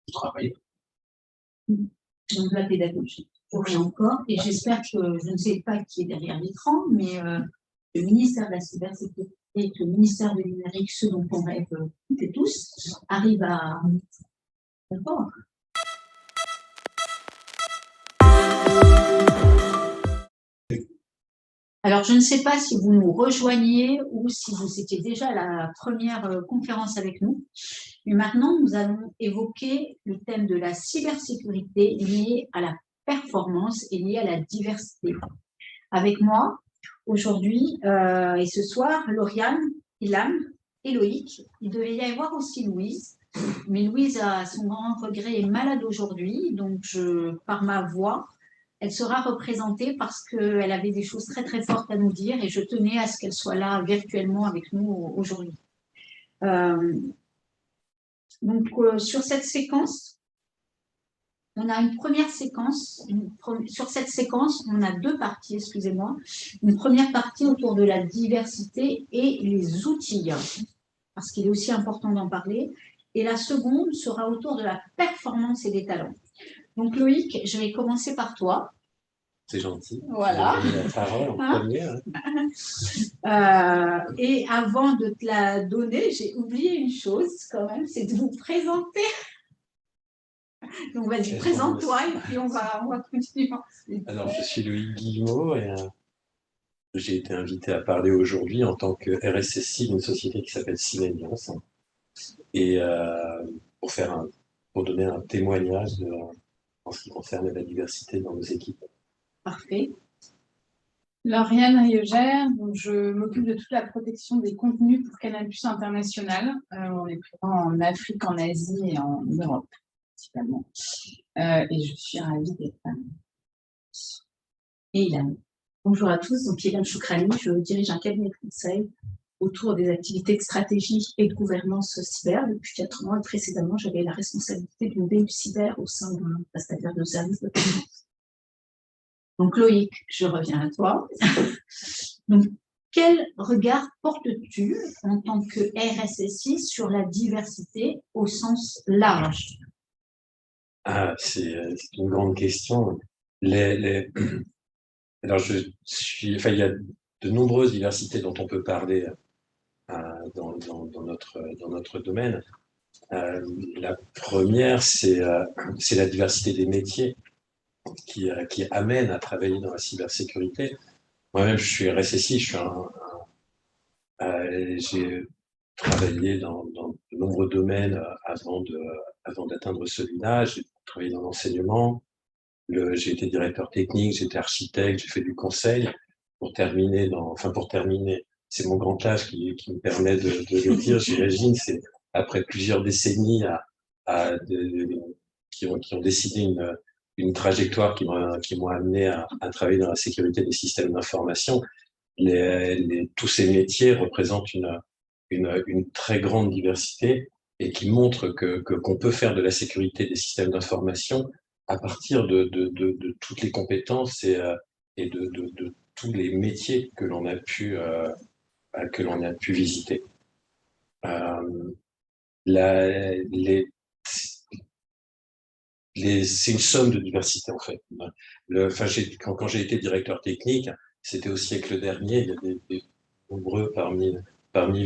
du travail. Donc la pédagogie, et encore, et j'espère que, je ne sais pas qui est derrière l'écran, mais le ministère de la cybersécurité et le ministère du numérique, ceux dont on rêve et tous, arrivent à... D'accord. Alors, je ne sais pas si vous nous rejoignez ou si vous étiez déjà à la première conférence avec nous. Mais maintenant, nous allons évoquer le thème de la cybersécurité liée à la performance et liée à la diversité. Avec moi, aujourd'hui et ce soir, Lauriane, Ilham et Loïc. Il devait y avoir aussi Louise. Mais Louise, à son grand regret, est malade aujourd'hui. Donc, par ma voix, Elle sera représentée parce qu'elle avait des choses très très fortes à nous dire et je tenais à ce qu'elle soit là virtuellement avec nous aujourd'hui. Sur cette séquence, on a une première séquence. Sur cette séquence, on a deux parties, excusez-moi. Une première partie autour de la diversité et les outils, parce qu'il est aussi important d'en parler. Et la seconde sera autour de la performance et des talents. Donc Loïc, je vais commencer par toi. C'est gentil. Voilà. La parole en premier. Et avant de te la donner, j'ai oublié une chose quand même, c'est de vous présenter. Donc vas-y, présente-toi et puis on va continuer. Alors, je suis Loïc Guillemot et j'ai été invité à parler aujourd'hui en tant que RSSI d'une société qui s'appelle Synalliance et pour donner un témoignage en ce qui concerne la diversité dans nos équipes. Parfait. Lauriane Riegère, donc je m'occupe de toute la protection des contenus pour Canal+ International. On est présent en Afrique, en Asie et en Europe, principalement. Et je suis ravie d'être là. Et Ilan. Bonjour à tous, donc Ilan Choukrani, je dirige un cabinet de conseil autour des activités de stratégie et de gouvernance cyber depuis 4 ans. Et précédemment, j'avais la responsabilité d'une BU cyber au sein d'un prestataire de services de finance. Donc Loïc, je reviens à toi. Donc, quel regard portes-tu en tant que RSSI sur la diversité au sens large? C'est une grande question. Alors, il y a de nombreuses diversités dont on peut parler dans notre domaine. La première, c'est la diversité des métiers qui amène à travailler dans la cybersécurité. Moi-même, je suis RSSI, j'ai travaillé dans de nombreux domaines avant d'atteindre celui-là. J'ai travaillé dans l'enseignement, j'ai été directeur technique, j'étais architecte, j'ai fait du conseil. Pour terminer, c'est mon grand âge qui me permet de le dire, j'imagine, c'est après plusieurs décennies qui ont décidé une trajectoire qui m'ont amené à travailler dans la sécurité des systèmes d'information. Tous ces métiers représentent une très grande diversité et qui montrent qu'on peut faire de la sécurité des systèmes d'information à partir de toutes les compétences et de tous les métiers que l'on a pu visiter. C'est une somme de diversité en fait. Quand j'ai été directeur technique, c'était au siècle dernier, il y a des nombreux parmi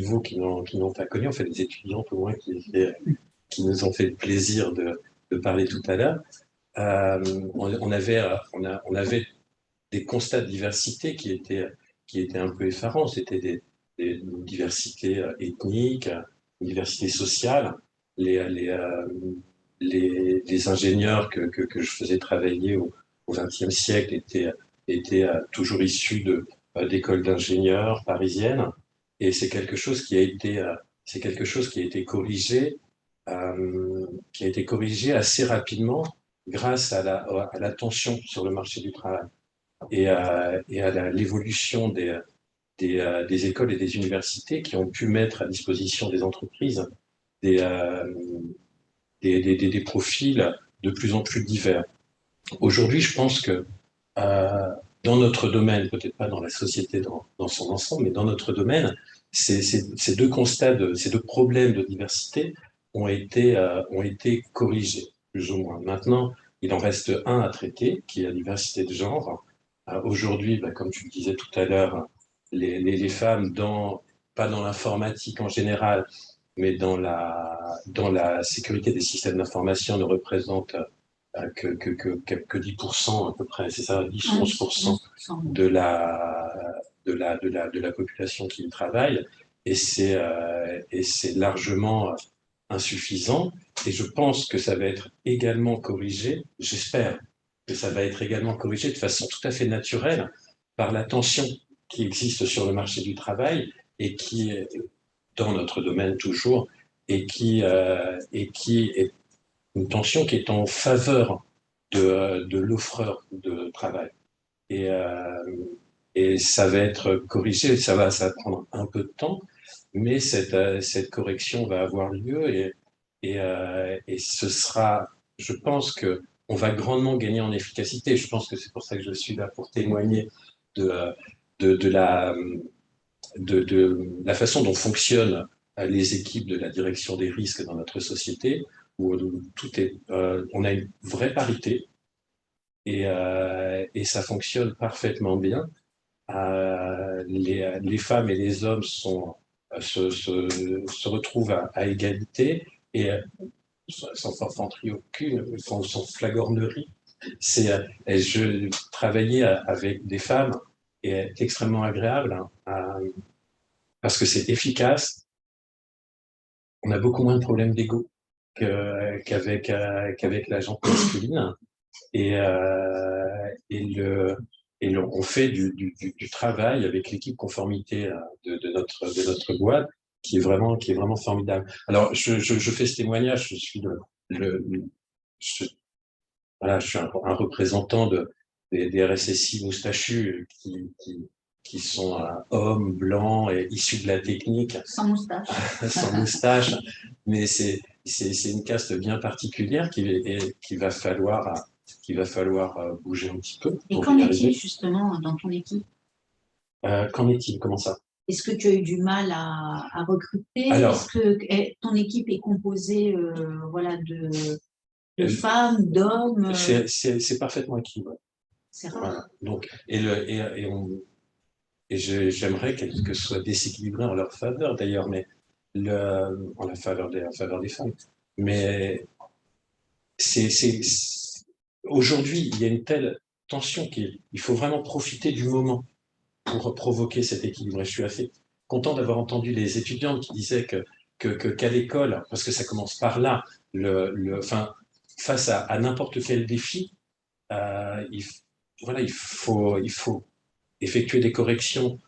vous qui n'ont pas connu, en fait des étudiants au moins qui nous ont fait le plaisir de parler tout à l'heure. On avait des constats de diversité qui étaient un peu effarants. C'était des diversités ethniques, une diversité sociale. Les ingénieurs que je faisais travailler au XXe siècle étaient toujours issus d'écoles d'ingénieurs parisiennes, et c'est quelque chose qui a été corrigé, assez rapidement grâce à la tension sur le marché du travail et à l'évolution des écoles et des universités qui ont pu mettre à disposition des entreprises des profils de plus en plus divers. Aujourd'hui, je pense que dans notre domaine, peut-être pas dans la société dans son ensemble, mais dans notre domaine, ces deux problèmes de diversité ont été corrigés, plus ou moins. Maintenant, il en reste un à traiter, qui est la diversité de genre. Aujourd'hui, comme tu le disais tout à l'heure, les femmes, pas dans l'informatique en général, mais dans la sécurité des systèmes d'information, ne représentent que 10% à peu près, c'est ça, 10-11% de la population qui y travaille, et c'est largement insuffisant. Et je pense que ça va être également corrigé, j'espère que ça va être également corrigé de façon tout à fait naturelle par la tension qui existe sur le marché du travail et qui est dans notre domaine toujours, et qui est une tension qui est en faveur de l'offreur de travail. Et ça va être corrigé, ça va prendre un peu de temps, mais cette correction va avoir lieu et ce sera, je pense que on va grandement gagner en efficacité. Je pense que c'est pour ça que je suis là pour témoigner de la façon dont fonctionnent les équipes de la direction des risques dans notre société, où tout est, on a une vraie parité et ça fonctionne parfaitement bien. Les femmes et les hommes se retrouvent à égalité et sans forfanterie aucune, sans flagornerie. Je travaillais avec des femmes et est extrêmement agréable parce que c'est efficace. On a beaucoup moins de problèmes d'ego qu'avec la gente masculine on fait du travail avec l'équipe conformité de notre boîte qui est vraiment formidable. Alors je fais ce témoignage, je suis voilà, je suis un représentant des RSSI moustachus qui sont hommes blancs et issus de la technique. Sans moustache. Sans moustache, mais c'est une caste bien particulière qu'il va falloir bouger un petit peu. Et qu'en est-il justement dans ton équipe? Qu'en est-il? Comment ça? Est-ce que tu as eu du mal à recruter? Est-ce que ton équipe est composée voilà, de femmes, d'hommes? C'est parfaitement équilibré. C'est rare. Voilà. Donc, j'aimerais que ce soit déséquilibré en leur faveur d'ailleurs, mais en la faveur des femmes. Mais aujourd'hui, il y a une telle tension qu'il faut vraiment profiter du moment pour provoquer cet équilibre. Et je suis assez content d'avoir entendu les étudiantes qui disaient qu'à l'école, parce que ça commence par là, face à n'importe quel défi, il faut effectuer des corrections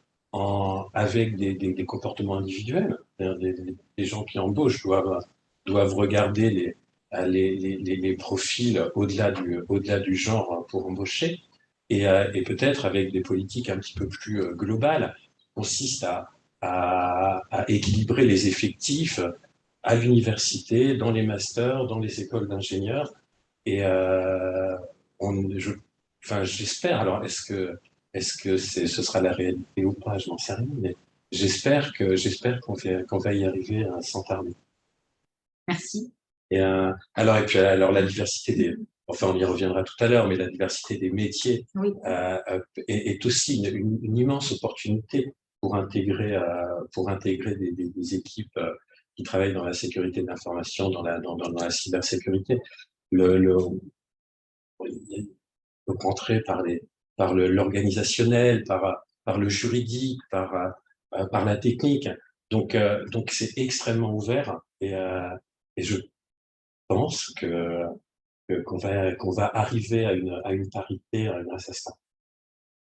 avec des comportements individuels. Des gens qui embauchent doivent regarder les profils au-delà du genre pour embaucher et peut-être avec des politiques un petit peu plus globales qui consistent à équilibrer les effectifs à l'université, dans les masters, dans les écoles d'ingénieurs. Et j'espère, alors est-ce que ce sera la réalité ou pas, je n'en sais rien, mais j'espère qu'on va y arriver sans tarder. Merci. Alors la diversité enfin on y reviendra tout à l'heure, mais la diversité des métiers oui. est aussi une immense opportunité pour intégrer des équipes qui travaillent dans la sécurité de l'information, dans la cybersécurité. Rentrer par l'organisationnel, par le juridique, par la technique. Donc c'est extrêmement ouvert et je pense qu'on va arriver à une parité grâce à ça.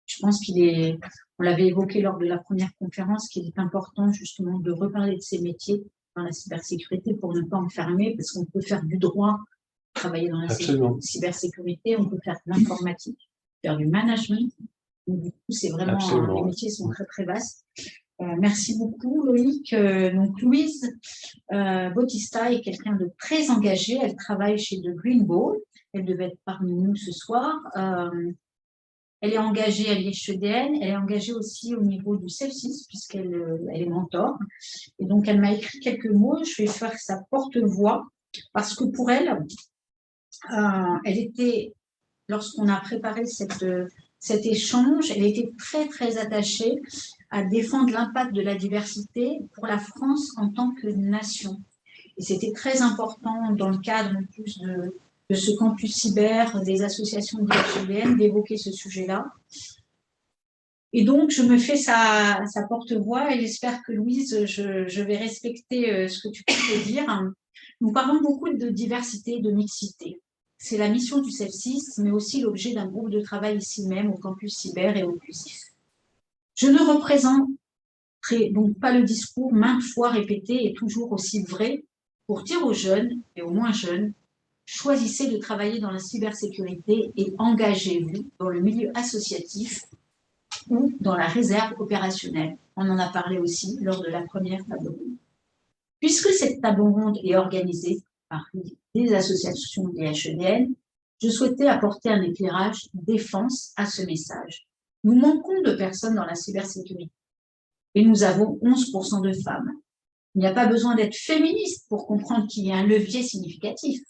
Je pense on l'avait évoqué lors de la première conférence, qu'il est important justement de reparler de ces métiers dans la cybersécurité pour ne pas enfermer, parce qu'on peut faire du droit, travailler dans la cybersécurité, on peut faire de l'informatique, faire du management. Donc, du coup, c'est vraiment, les métiers sont très, très vastes. Merci beaucoup, Loïc. Donc, Louise Bautista est quelqu'un de très engagé. Elle travaille chez The Green Ball. Elle devait être parmi nous ce soir. Elle est engagée à l'IHEDN. Elle est engagée aussi au niveau du CELSIS, puisqu'elle est mentor. Et donc, elle m'a écrit quelques mots. Je vais faire sa porte-voix, parce que pour elle, elle était, lorsqu'on a préparé cet échange, elle était très, très attachée à défendre l'impact de la diversité pour la France en tant que nation. Et c'était très important dans le cadre en plus de ce campus cyber, des associations de l'IHEDN, d'évoquer ce sujet-là. Et donc, je me fais sa porte-voix et j'espère que Louise, je vais respecter ce que tu peux dire. Nous parlons beaucoup de diversité, de mixité. C'est la mission du CELSIS, mais aussi l'objet d'un groupe de travail ici même, au campus cyber et inclusif. Je ne représenterai donc pas le discours maintes fois répété et toujours aussi vrai pour dire aux jeunes et aux moins jeunes choisissez de travailler dans la cybersécurité et engagez-vous dans le milieu associatif ou dans la réserve opérationnelle. On en a parlé aussi lors de la première table ronde. Puisque cette table ronde est organisée par des associations des HEDN, je souhaitais apporter un éclairage défense à ce message. Nous manquons de personnes dans la cybersécurité et nous avons 11% de femmes. Il n'y a pas besoin d'être féministe pour comprendre qu'il y a un levier significatif.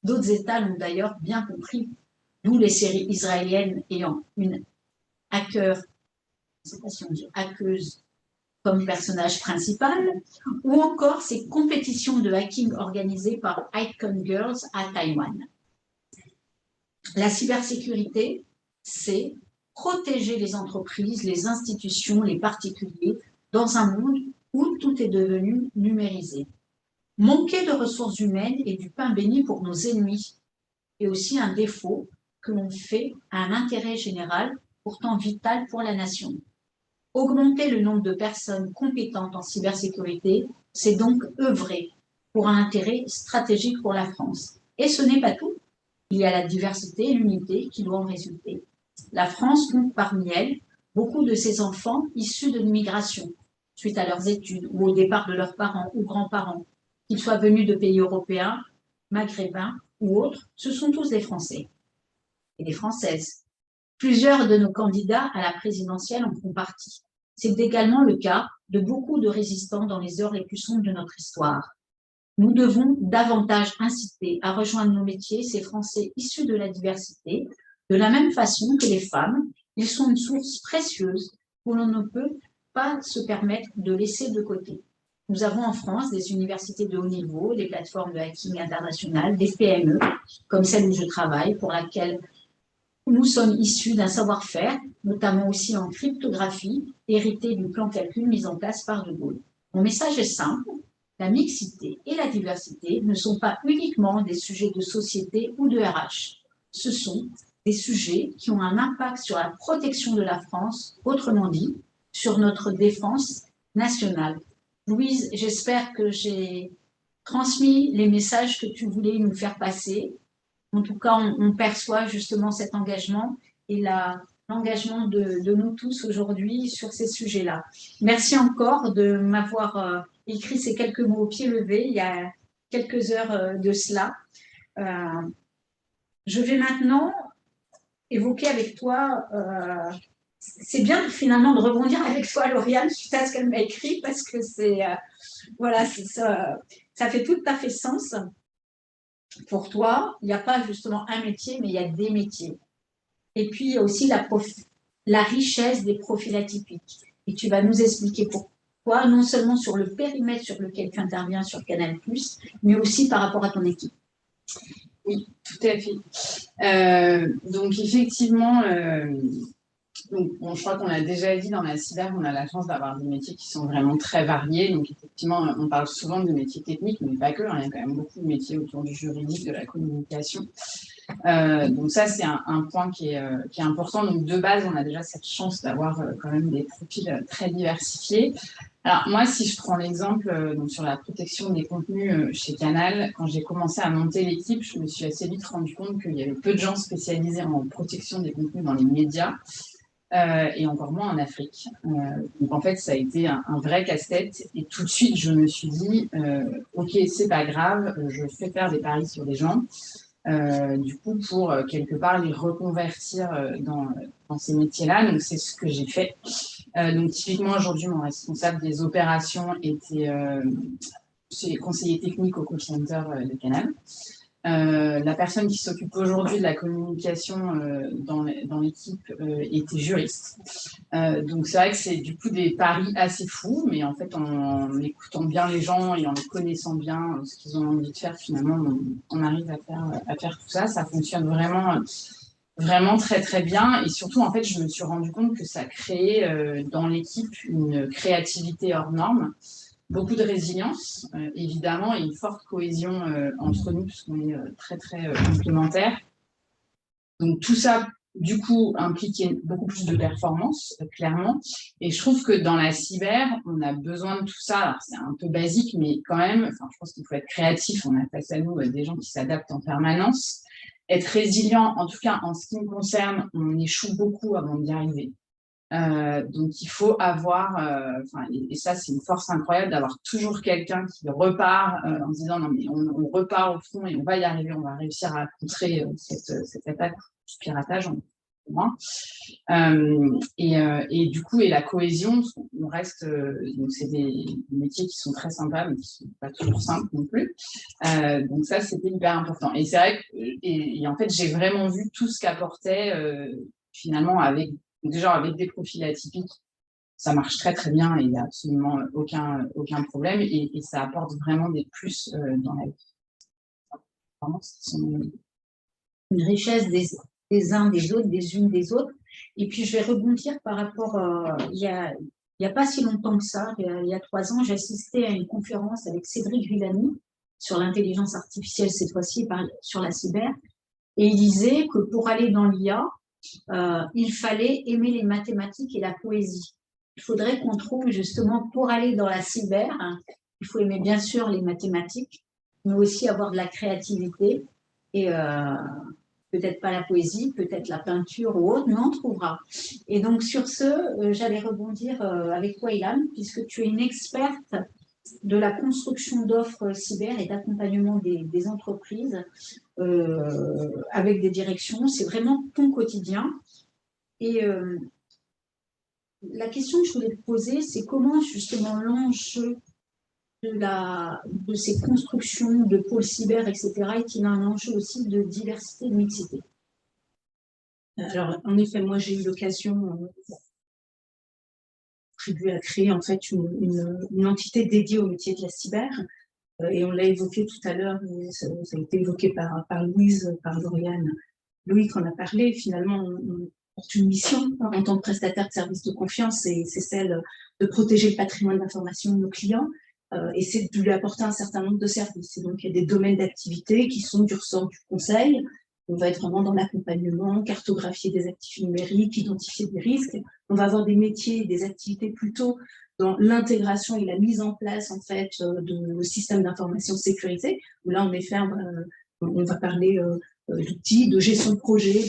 D'autres États l'ont d'ailleurs bien compris, d'où les séries israéliennes ayant une hacker, je ne sais pas si on dit hackeuse, comme personnage principal, ou encore ces compétitions de hacking organisées par Icon Girls à Taïwan. La cybersécurité, c'est protéger les entreprises, les institutions, les particuliers dans un monde où tout est devenu numérisé. Manquer de ressources humaines est du pain béni pour nos ennemis et aussi un défaut que l'on fait à un intérêt général pourtant vital pour la nation. Augmenter le nombre de personnes compétentes en cybersécurité, c'est donc œuvrer pour un intérêt stratégique pour la France. Et ce n'est pas tout. Il y a la diversité et l'unité qui doit en résulter. La France compte parmi elles beaucoup de ses enfants issus de l'immigration, suite à leurs études ou au départ de leurs parents ou grands-parents, qu'ils soient venus de pays européens, maghrébins ou autres, ce sont tous des Français et des Françaises. Plusieurs de nos candidats à la présidentielle en font partie. C'est également le cas de beaucoup de résistants dans les heures les plus sombres de notre histoire. Nous devons davantage inciter à rejoindre nos métiers ces Français issus de la diversité, de la même façon que les femmes. Ils sont une source précieuse que l'on ne peut pas se permettre de laisser de côté. Nous avons en France des universités de haut niveau, des plateformes de hacking internationales, des PME, comme celle où je travaille, pour laquelle nous sommes issus d'un savoir-faire, notamment aussi en cryptographie, hérité du plan calcul mis en place par De Gaulle. Mon message est simple, la mixité et la diversité ne sont pas uniquement des sujets de société ou de RH. Ce sont des sujets qui ont un impact sur la protection de la France, autrement dit, sur notre défense nationale. Louise, j'espère que j'ai transmis les messages que tu voulais nous faire passer. En tout cas, on perçoit justement cet engagement et l'engagement de nous tous aujourd'hui sur ces sujets-là. Merci encore de m'avoir écrit ces quelques mots au pied levé il y a quelques heures de cela. Je vais maintenant évoquer avec toi, c'est bien finalement de rebondir avec toi, Lauriane, suite à ce qu'elle m'a écrit, parce que voilà, ça fait tout à fait sens. Pour toi, il n'y a pas justement un métier, mais il y a des métiers. Et puis, il y a aussi la richesse des profils atypiques. Et tu vas nous expliquer pourquoi, non seulement sur le périmètre sur lequel tu interviens sur Canal+, mais aussi par rapport à ton équipe. Oui, tout à fait. Donc, effectivement, je crois qu'on l'a déjà dit, dans la cyber, on a la chance d'avoir des métiers qui sont vraiment très variés. Donc, effectivement, on parle souvent de métiers techniques, mais pas que. Il y a quand même beaucoup de métiers autour du juridique, de la communication. Donc, ça, c'est un point qui est important. Donc, de base, on a déjà cette chance d'avoir quand même des profils très diversifiés. Alors, moi, si je prends l'exemple sur la protection des contenus chez Canal, quand j'ai commencé à monter l'équipe, je me suis assez vite rendu compte qu'il y avait peu de gens spécialisés en protection des contenus dans les médias. Et encore moins en Afrique. Donc en fait, ça a été un vrai casse-tête. Et tout de suite, je me suis dit, ok, c'est pas grave, je fais faire des paris sur les gens. Du coup, pour quelque part les reconvertir dans ces métiers-là. Donc c'est ce que j'ai fait. Donc typiquement, aujourd'hui, mon responsable des opérations était conseiller technique au call center de Canal. La personne qui s'occupe aujourd'hui de la communication dans l'équipe était juriste. Donc c'est vrai que c'est du coup des paris assez fous, mais en fait en écoutant bien les gens et en les connaissant bien ce qu'ils ont envie de faire, finalement on arrive à faire tout ça. Ça fonctionne vraiment très très bien, et surtout en fait je me suis rendu compte que ça créait dans l'équipe une créativité hors norme. Beaucoup de résilience, évidemment, et une forte cohésion entre nous, puisqu'on est très, très complémentaires. Donc, tout ça du coup, impliquer beaucoup plus de performance, clairement. Et je trouve que dans la cyber, on a besoin de tout ça. Alors, c'est un peu basique, mais quand même, enfin, je pense qu'il faut être créatif. On a face à nous des gens qui s'adaptent en permanence. Être résilient, en tout cas, en ce qui me concerne, on échoue beaucoup avant d'y arriver. Donc, il faut avoir, et ça, c'est une force incroyable d'avoir toujours quelqu'un qui repart en disant non, mais on repart au fond et on va y arriver, on va réussir à contrer cette attaque, ce piratage, au moins. Et du coup, et la cohésion, on reste, donc c'est des métiers qui sont très sympas, mais qui ne sont pas toujours simples non plus. Donc, ça, c'était hyper important. Et c'est vrai que, et en fait, j'ai vraiment vu tout ce qu'apportait finalement avec des profils atypiques, ça marche très très bien et il n'y a absolument aucun problème et ça apporte vraiment des plus dans la vie. Une richesse des uns des autres, des unes des autres. Et puis je vais rebondir par rapport, il y a pas si longtemps que ça, il y a 3 ans, j'ai assisté à une conférence avec Cédric Villani sur l'intelligence artificielle, cette fois-ci sur la cyber, et il disait que pour aller dans l'IA, il fallait aimer les mathématiques et la poésie. Il faudrait qu'on trouve justement, pour aller dans la cyber, il faut aimer bien sûr les mathématiques, mais aussi avoir de la créativité et peut-être pas la poésie, peut-être la peinture ou autre, mais on trouvera. Et donc sur ce, j'allais rebondir avec toi, Ilan, puisque tu es une experte de la construction d'offres cyber et d'accompagnement des entreprises avec des directions. C'est vraiment ton quotidien. Et la question que je voulais te poser, c'est comment justement l'enjeu de ces constructions de pôles cyber, etc., est-il un enjeu aussi de diversité et de mixité? Alors, en effet, moi, j'ai eu l'occasion à créer en fait une entité dédiée au métier de la cyber. Et on l'a évoqué tout à l'heure, ça a été évoqué par Louise, par Lauriane. Loïc en a parlé, finalement, on porte une mission en tant que prestataire de services de confiance, et c'est celle de protéger le patrimoine d'information de nos clients, et c'est de lui apporter un certain nombre de services. Et donc, il y a des domaines d'activité qui sont du ressort du conseil. On va être vraiment dans l'accompagnement, cartographier des actifs numériques, identifier des risques. On va avoir des métiers, des activités plutôt dans l'intégration et la mise en place en fait de systèmes d'information sécurisés, où là en effet on va parler d'outils, de gestion de projet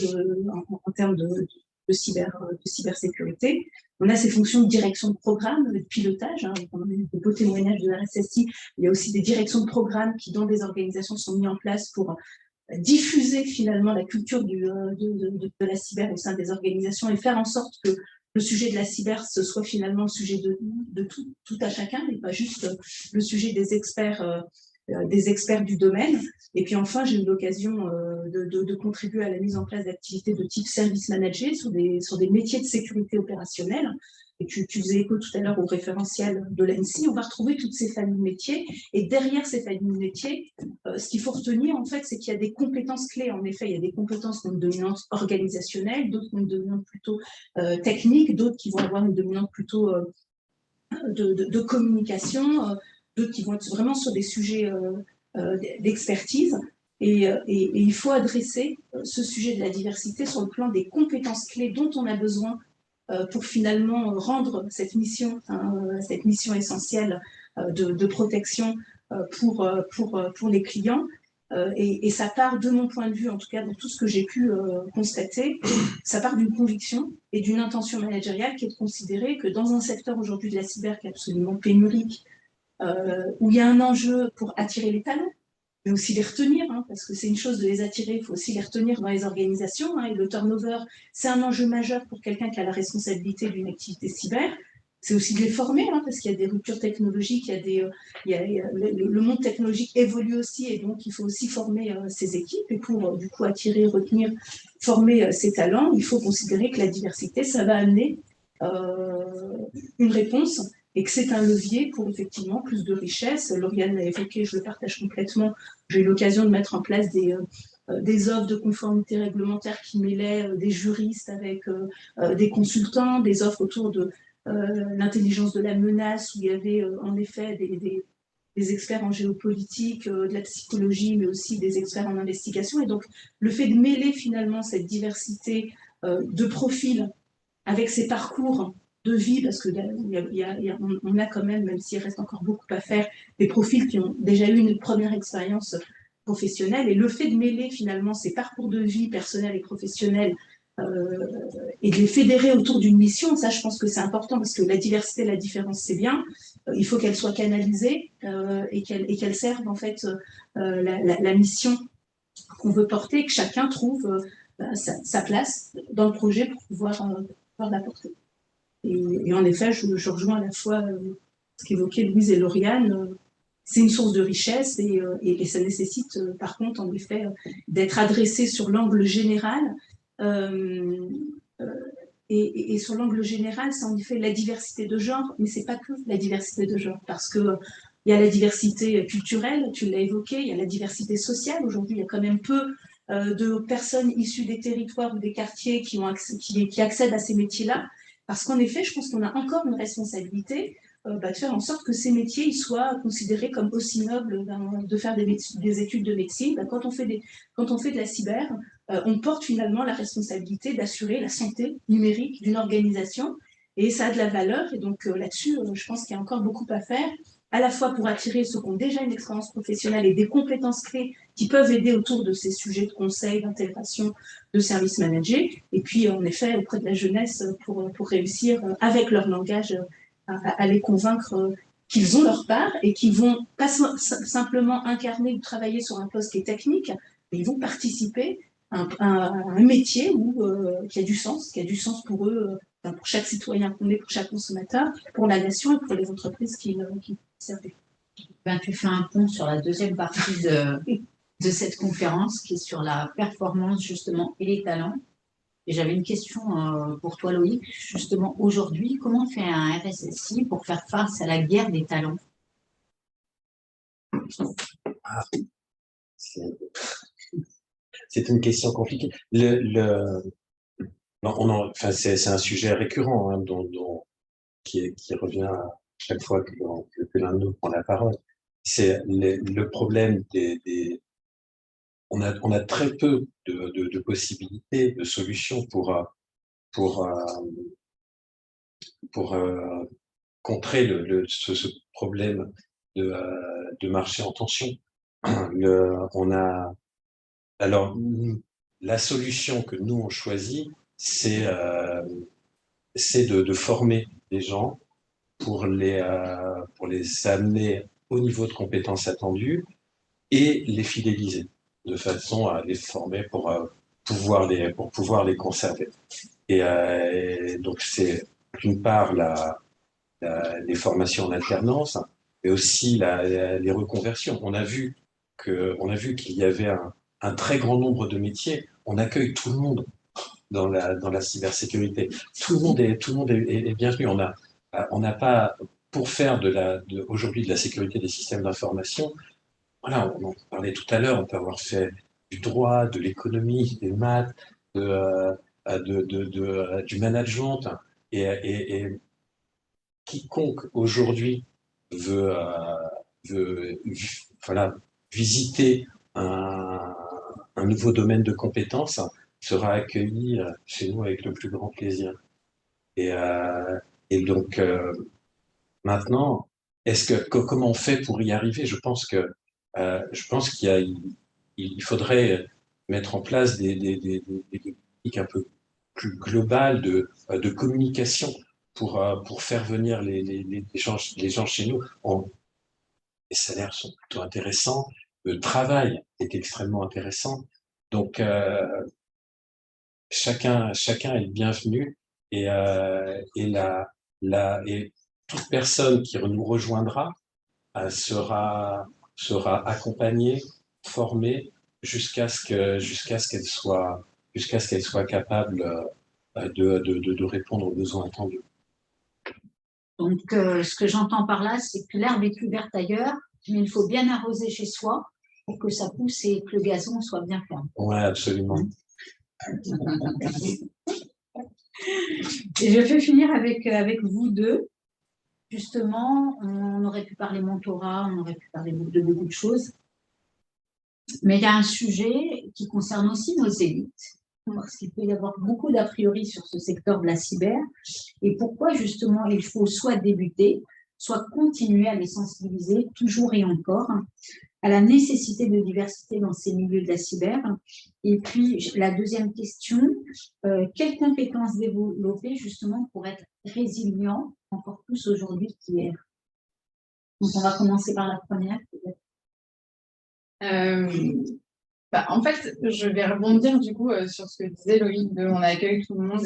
en termes de cybersécurité. On a ces fonctions de direction de programme, de pilotage, on a des beaux témoignages de RSSI. Il y a aussi des directions de programme qui dans des organisations sont mises en place pour diffuser finalement la culture de la cyber au sein des organisations et faire en sorte que le sujet de la cyber, ce soit finalement le sujet de tout à chacun, et pas juste le sujet des experts du domaine. Et puis enfin, j'ai eu l'occasion de contribuer à la mise en place d'activités de type service manager sur des métiers de sécurité opérationnelle. Et tu faisais écho tout à l'heure au référentiel de l'ANSSI. On va retrouver toutes ces familles de métiers. Et derrière ces familles de métiers, ce qu'il faut retenir, en fait, c'est qu'il y a des compétences clés. En effet, il y a des compétences qui ont une dominante organisationnelle, d'autres qui ont une dominante plutôt technique, d'autres qui vont avoir une dominante plutôt de communication, d'autres qui vont être vraiment sur des sujets d'expertise. Et il faut adresser ce sujet de la diversité sur le plan des compétences clés dont on a besoin pour finalement rendre cette mission essentielle de protection pour les clients. Et ça part, de mon point de vue, en tout cas dans tout ce que j'ai pu constater, ça part d'une conviction et d'une intention managériale qui est de considérer que dans un secteur aujourd'hui de la cyber qui est absolument pénurique, où il y a un enjeu pour attirer les talents, mais aussi les retenir, parce que c'est une chose de les attirer, il faut aussi les retenir dans les organisations, et le turnover, c'est un enjeu majeur pour quelqu'un qui a la responsabilité d'une activité cyber. C'est aussi de les former, parce qu'il y a des ruptures technologiques, le monde technologique évolue aussi, et donc il faut aussi former ces équipes, et pour du coup attirer, retenir, former ces talents, il faut considérer que la diversité, ça va amener une réponse, et que c'est un levier pour effectivement plus de richesse. Lauriane l'a évoqué, je le partage complètement. J'ai eu l'occasion de mettre en place des offres de conformité réglementaire qui mêlaient des juristes avec des consultants, des offres autour de l'intelligence de la menace, où il y avait en effet des experts en géopolitique, de la psychologie, mais aussi des experts en investigation. Et donc, le fait de mêler finalement cette diversité de profils avec ces parcours de vie, parce que on a quand même s'il reste encore beaucoup à faire, des profils qui ont déjà eu une première expérience professionnelle, et le fait de mêler finalement ces parcours de vie personnels et professionnels et de les fédérer autour d'une mission, ça je pense que c'est important, parce que la diversité, la différence c'est bien, il faut qu'elle soit canalisée et qu'elle serve en fait la mission qu'on veut porter, que chacun trouve sa place dans le projet pour pouvoir l'apporter. Et en effet, je rejoins à la fois ce qu'évoquaient Louise et Lauriane. C'est une source de richesse et ça nécessite, par contre, en effet, d'être adressé sur l'angle général. Et sur l'angle général, c'est en effet la diversité de genre, mais c'est pas que la diversité de genre, parce que il y a la diversité culturelle, tu l'as évoqué, il y a la diversité sociale. Aujourd'hui, il y a quand même peu de personnes issues des territoires ou des quartiers qui accèdent à ces métiers-là. Parce qu'en effet, je pense qu'on a encore une responsabilité de faire en sorte que ces métiers ils soient considérés comme aussi nobles de faire des études de médecine. Quand on fait de la cyber, on porte finalement la responsabilité d'assurer la santé numérique d'une organisation, et ça a de la valeur. Et donc là-dessus, je pense qu'il y a encore beaucoup à faire, à la fois pour attirer ceux qui ont déjà une expérience professionnelle et des compétences clés qui peuvent aider autour de ces sujets de conseil, d'intégration, de services managés, et puis en effet auprès de la jeunesse pour réussir avec leur langage à les convaincre qu'ils ont leur part et qu'ils vont pas simplement incarner ou travailler sur un poste qui est technique, mais ils vont participer à un métier qui a du sens pour eux, pour chaque citoyen qu'on est, pour chaque consommateur, pour la nation et pour les entreprises qui servent. Ben, tu fais un pont sur la deuxième partie de cette conférence qui est sur la performance justement et les talents. Et j'avais une question pour toi, Loïc. Justement, aujourd'hui, comment fait un RSSI pour faire face à la guerre des talents? C'est une question compliquée. C'est un sujet récurrent hein, qui revient à chaque fois que l'un de nous prend la parole. C'est le problème on a très peu de possibilités, de solutions pour contrer ce problème de marché en tension. Alors, la solution que nous on choisit, c'est de former les gens pour les amener au niveau de compétences attendues et les fidéliser de façon à les former pour pouvoir les conserver. Et donc c'est d'une part les formations en alternance, mais aussi les reconversions. On a vu qu'il y avait un très grand nombre de métiers. On accueille tout le monde dans la cybersécurité. Tout le monde est bienvenu. On n'a pas, pour faire aujourd'hui de la sécurité des systèmes d'information, voilà, on en parlait tout à l'heure, on peut avoir fait du droit, de l'économie, des maths, du management, et quiconque aujourd'hui veut visiter un nouveau domaine de compétences sera accueilli chez nous avec le plus grand plaisir. Et donc maintenant, comment on fait pour y arriver? Je pense qu'il faudrait mettre en place des techniques un peu plus globales de communication pour faire venir les gens chez nous. Les salaires sont plutôt intéressants, le travail est extrêmement intéressant, donc chacun est le bienvenu, et toute personne qui nous rejoindra sera accompagnée, formée jusqu'à ce qu'elle soit capable de répondre aux besoins attendus. Donc, ce que j'entends par là, c'est que l'herbe est plus verte ailleurs, mais il faut bien arroser chez soi pour que ça pousse et que le gazon soit bien ferme. Oui, absolument. Et je vais finir avec vous deux. Justement, on aurait pu parler mentorat, on aurait pu parler de beaucoup de choses. Mais il y a un sujet qui concerne aussi nos élites parce qu'il peut y avoir beaucoup d'a priori sur ce secteur de la cyber, et pourquoi justement il faut soit débuter, soit continuer à les sensibiliser toujours et encore à la nécessité de diversité dans ces milieux de la cyber. Et puis, la deuxième question, quelles compétences développer justement pour être résilient encore plus aujourd'hui qu'hier? Donc, on va commencer par la première, peut-être. En fait, je vais rebondir du coup sur ce que disait Loïc, on accueille tout le monde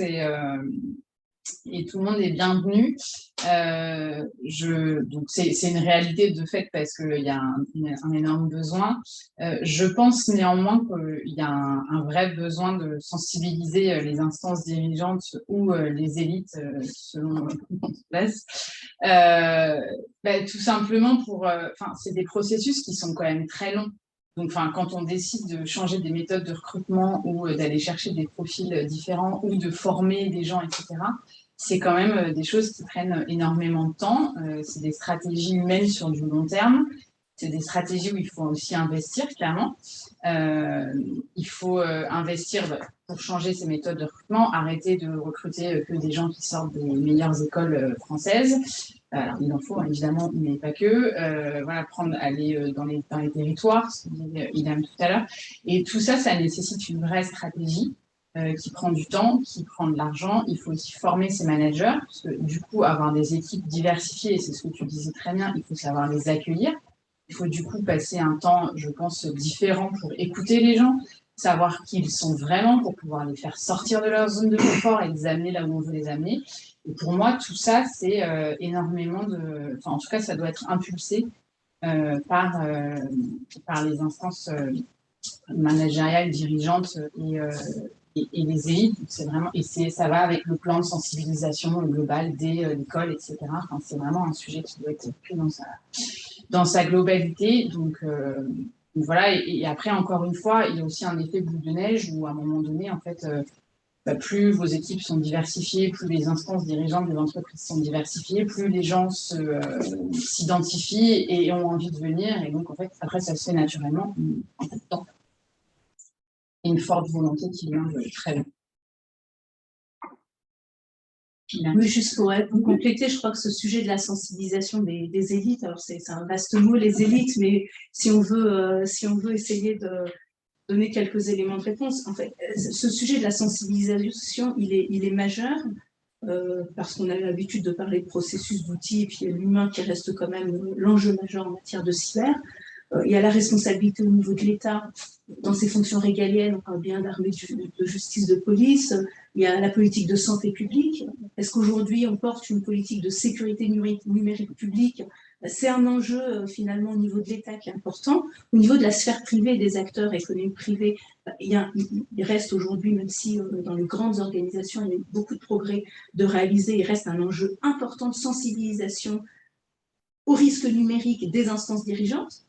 et tout le monde est bienvenu. Donc c'est une réalité de fait parce qu'il y a un énorme besoin. Je pense néanmoins qu'il y a un vrai besoin de sensibiliser les instances dirigeantes ou les élites selon comment on se place. Tout simplement c'est des processus qui sont quand même très longs. Donc, quand on décide de changer des méthodes de recrutement ou d'aller chercher des profils différents ou de former des gens, etc., c'est quand même des choses qui prennent énormément de temps. C'est des stratégies humaines sur du long terme. C'est des stratégies où il faut aussi investir, clairement. Il faut investir pour changer ces méthodes de recrutement, arrêter de recruter que des gens qui sortent des meilleures écoles françaises. Alors, il en faut évidemment, mais pas que. Aller dans les territoires, ce que disait Ilham tout à l'heure. Et tout ça, ça nécessite une vraie stratégie qui prend du temps, qui prend de l'argent. Il faut aussi former ses managers, parce que du coup, avoir des équipes diversifiées, c'est ce que tu disais très bien, il faut savoir les accueillir. Il faut du coup passer un temps, je pense, différent pour écouter les gens, savoir qui ils sont vraiment pour pouvoir les faire sortir de leur zone de confort et les amener là où on veut les amener. Et pour moi, tout ça, c'est énormément de... en tout cas, ça doit être impulsé par les instances managériales, dirigeantes et les élites. C'est vraiment... Et ça va avec le plan de sensibilisation global dès l'école, etc. C'est vraiment un sujet qui doit être pris dans sa globalité. Donc voilà. Et après, encore une fois, il y a aussi un effet boule de neige où, à un moment donné, en fait... plus vos équipes sont diversifiées, plus les instances dirigeantes des entreprises sont diversifiées, plus les gens s'identifient et ont envie de venir. Et donc, en fait, après, ça se fait naturellement en peu de temps. Et une forte volonté qui vient très bien. Oui, juste pour compléter, je crois que ce sujet de la sensibilisation des élites, alors c'est un vaste mot, les élites, mais si on veut essayer de donner quelques éléments de réponse. En fait, ce sujet de la sensibilisation, il est majeur parce qu'on a l'habitude de parler de processus, d'outils, et puis l'humain qui reste quand même l'enjeu majeur en matière de cyber. Il y a la responsabilité au niveau de l'État dans ses fonctions régaliennes, on parle bien d'armée, de justice, de police. Il y a la politique de santé publique. Est-ce qu'aujourd'hui on porte une politique de sécurité numérique publique? C'est un enjeu finalement au niveau de l'État qui est important. Au niveau de la sphère privée, des acteurs économiques privés, il reste aujourd'hui, même si dans les grandes organisations, il y a eu beaucoup de progrès de réaliser, il reste un enjeu important de sensibilisation au risque numérique des instances dirigeantes.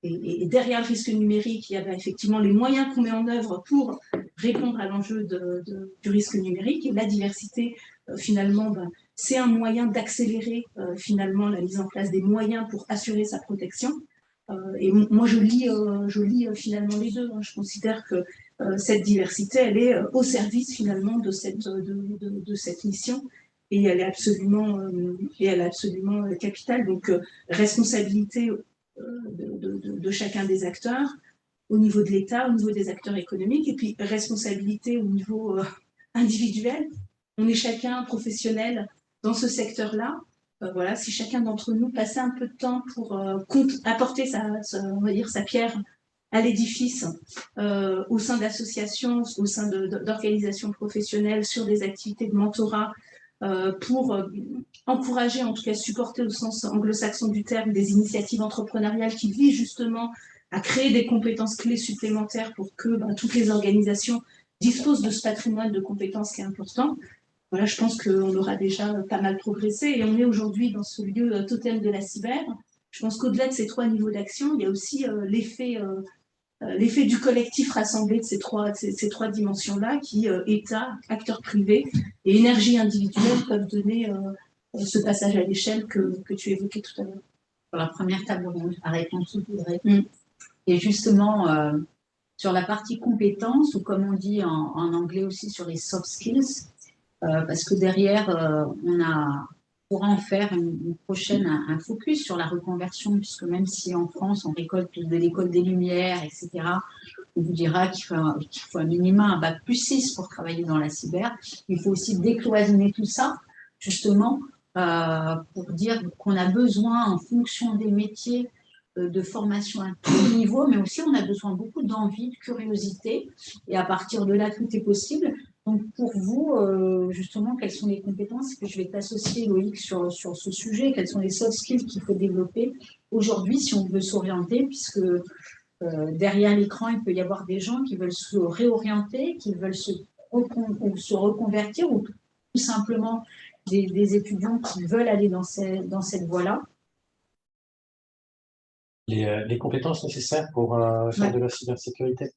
Et derrière le risque numérique, il y a effectivement les moyens qu'on met en œuvre pour répondre à l'enjeu du risque numérique. Et la diversité, finalement, c'est un moyen d'accélérer finalement la mise en place des moyens pour assurer sa protection. Et moi, je lis finalement les deux. Je considère que cette diversité, elle est au service finalement de cette mission. Et elle est absolument capitale. Donc, responsabilité de chacun des acteurs, au niveau de l'État, au niveau des acteurs économiques, et puis responsabilité au niveau individuel. On est chacun professionnel dans ce secteur-là. Voilà, si chacun d'entre nous passait un peu de temps pour apporter on va dire, sa pierre à l'édifice au sein d'associations, au sein d'organisations professionnelles, sur des activités de mentorat, pour encourager, en tout cas supporter au sens anglo-saxon du terme, des initiatives entrepreneuriales qui visent justement à créer des compétences clés supplémentaires pour que toutes les organisations disposent de ce patrimoine de compétences qui est important. Voilà, je pense qu'on aura déjà pas mal progressé et on est aujourd'hui dans ce lieu totem de la cyber. Je pense qu'au-delà de ces 3 niveaux d'action, il y a aussi l'effet du collectif rassemblé de ces trois dimensions-là qui, État, acteurs privés et énergie individuelle peuvent donner ce passage à l'échelle que tu évoquais tout à l'heure. Pour la première table ronde, à réponse au Audrey. Et justement, sur la partie compétences, ou comme on dit en anglais aussi, sur les soft skills, parce que derrière, on pourra en faire une prochaine, un focus sur la reconversion, puisque même si en France, on récolte de l'école des Lumières, etc., on vous dira qu'il faut un minimum un bac+6 pour travailler dans la cyber. Il faut aussi décloisonner tout ça, justement, pour dire qu'on a besoin, en fonction des métiers, de formation à tous les niveaux, mais aussi on a besoin beaucoup d'envie, de curiosité, et à partir de là, tout est possible. Donc, pour vous, justement, quelles sont les compétences que je vais t'associer, Loïc, sur ce sujet? Quelles sont les soft skills qu'il faut développer aujourd'hui si on veut s'orienter, puisque derrière l'écran, il peut y avoir des gens qui veulent se réorienter, qui veulent se reconvertir, ou tout simplement des étudiants qui veulent aller dans cette voie-là. Les compétences nécessaires pour faire de la cybersécurité.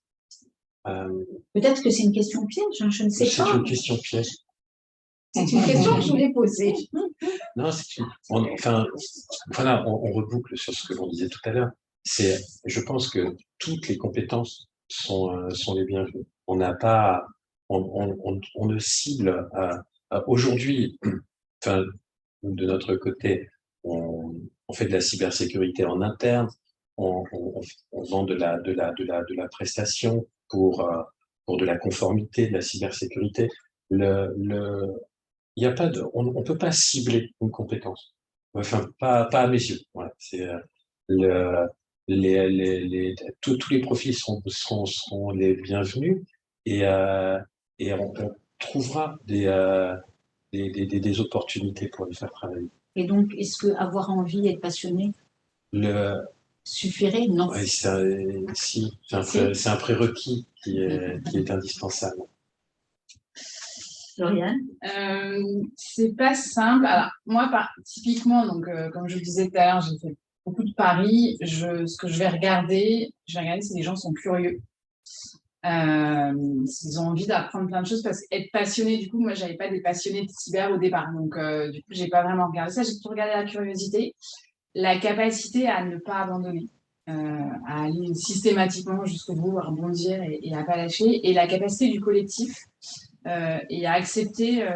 Peut-être que c'est une question piège, je ne sais pas. C'est une question piège. C'est une question que je voulais poser. Non, on reboucle sur ce que l'on disait tout à l'heure. Je pense que toutes les compétences sont les bienvenues. On ne cible aujourd'hui, de notre côté, on fait de la cybersécurité en interne, on vend de la prestation pour de la conformité, de la cybersécurité. Il y a pas on ne peut pas cibler une compétence. Enfin, pas à mes yeux. Voilà, c'est tous les profils seront les bienvenus, et on trouvera des opportunités pour les faire travailler. Et donc, est-ce que avoir envie et être passionné suffirait? Non. Oui, c'est un prérequis qui est indispensable. Lauriane? C'est pas simple. Alors, moi, typiquement, donc, comme je le disais tout à l'heure, j'ai fait beaucoup de paris. Ce que je vais regarder si les gens sont curieux. S'ils ont envie d'apprendre plein de choses, parce qu'être passionné, du coup, moi, j'avais pas des passionnés de cyber au départ. Donc, du coup, j'ai pas vraiment regardé ça. J'ai plutôt regardé la curiosité, la capacité à ne pas abandonner, à aller systématiquement jusqu'au bout, à rebondir et à pas lâcher, et la capacité du collectif, et à accepter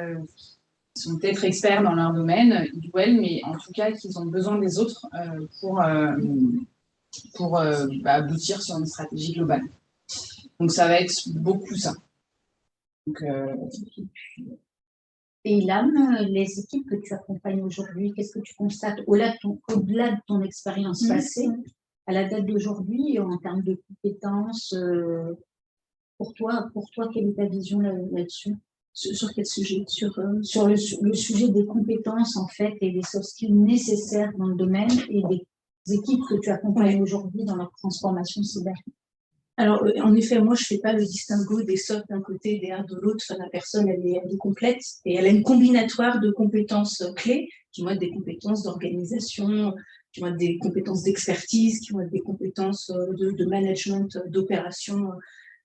qu'ils sont peut-être experts dans leur domaine, mais en tout cas qu'ils ont besoin des autres pour aboutir sur une stratégie globale. Donc ça va être beaucoup ça. Donc, et Ilham, les équipes que tu accompagnes aujourd'hui, qu'est-ce que tu constates au-delà de ton expérience passée, à la date d'aujourd'hui, en termes de compétences? Pour toi, quelle est ta vision là-dessus? Sur quel sujet? Sur le sujet des compétences, en fait, et des soft skills nécessaires dans le domaine, et des équipes que tu accompagnes aujourd'hui dans leur transformation cyber. Alors, en effet, moi, je ne fais pas le distinguo des soft d'un côté et des hard de l'autre. Enfin, la personne, elle est complète, et elle a une combinatoire de compétences clés, qui vont être des compétences d'organisation, qui vont être des compétences d'expertise, qui vont être des compétences de management, d'opération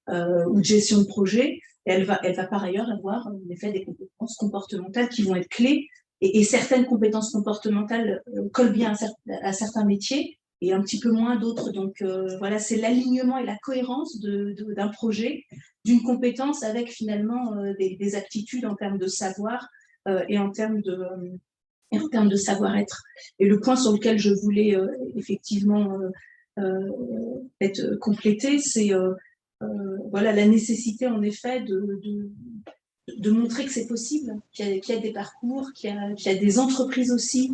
ou de gestion de projet. Et elle va par ailleurs avoir, en effet, des compétences comportementales qui vont être clés. Et certaines compétences comportementales collent bien à certains métiers, et un petit peu moins d'autres. Donc, voilà, c'est l'alignement et la cohérence d'un projet, d'une compétence, avec finalement des aptitudes en termes de savoir et en termes de savoir-être. Et le point sur lequel je voulais effectivement être complétée, c'est voilà, la nécessité, en effet, de montrer que c'est possible, qu'il y a des parcours, qu'il y a des entreprises aussi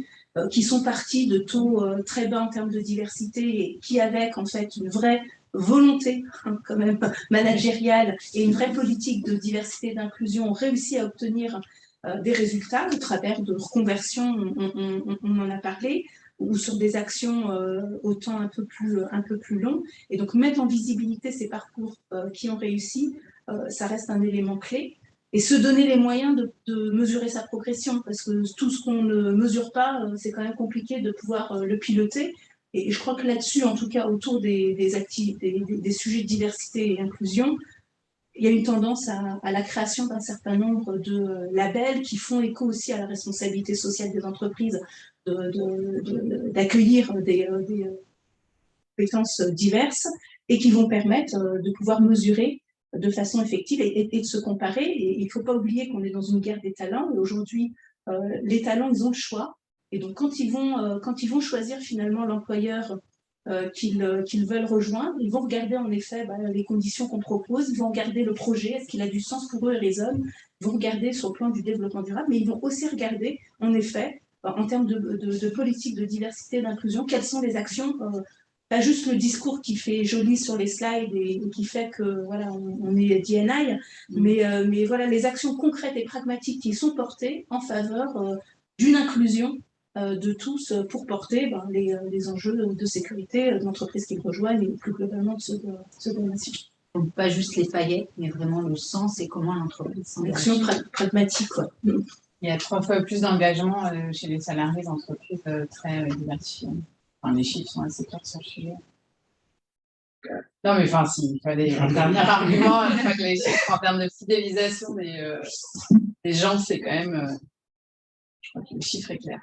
qui sont partis de taux très bas en termes de diversité, et qui, avec en fait une vraie volonté quand même managériale et une vraie politique de diversité et d'inclusion, ont réussi à obtenir des résultats au travers de reconversions, on en a parlé, ou sur des actions au temps un peu plus long. Et donc mettre en visibilité ces parcours qui ont réussi, ça reste un élément clé. Et se donner les moyens de mesurer sa progression, parce que tout ce qu'on ne mesure pas, c'est quand même compliqué de pouvoir le piloter. Et je crois que là-dessus, en tout cas autour des sujets de diversité et inclusion, il y a une tendance à la création d'un certain nombre de labels qui font écho aussi à la responsabilité sociale des entreprises, d'accueillir compétences diverses et qui vont permettre de pouvoir mesurer de façon effective et de se comparer. Et il ne faut pas oublier qu'on est dans une guerre des talents. Et aujourd'hui, les talents, ils ont le choix. Et donc, quand ils vont choisir finalement l'employeur qu'ils veulent rejoindre, ils vont regarder en effet les conditions qu'on propose, ils vont regarder le projet, est-ce qu'il a du sens pour eux et les hommes, ils vont regarder sur le plan du développement durable, mais ils vont aussi regarder en effet, en termes de politique de diversité et d'inclusion, quelles sont les actions, pas juste le discours qui fait joli sur les slides et qui fait que voilà, on est D&I, mais voilà, les actions concrètes et pragmatiques qui sont portées en faveur d'une inclusion de tous pour porter les enjeux de sécurité de l'entreprise qu'ils rejoignent et plus globalement de ceux de la nation. Donc, pas juste les paillettes, mais vraiment le sens et comment l'entreprise s'engage. Action pragmatique, quoi. Il y a 3 fois plus d'engagement chez les salariés d'entreprises très diversifiées. Enfin, les chiffres sont assez clairs sur le sujet. Non, mais enfin, s'il fallait un dernier argument, les chiffres en termes de fidélisation des gens, c'est quand même, je crois que le chiffre est clair.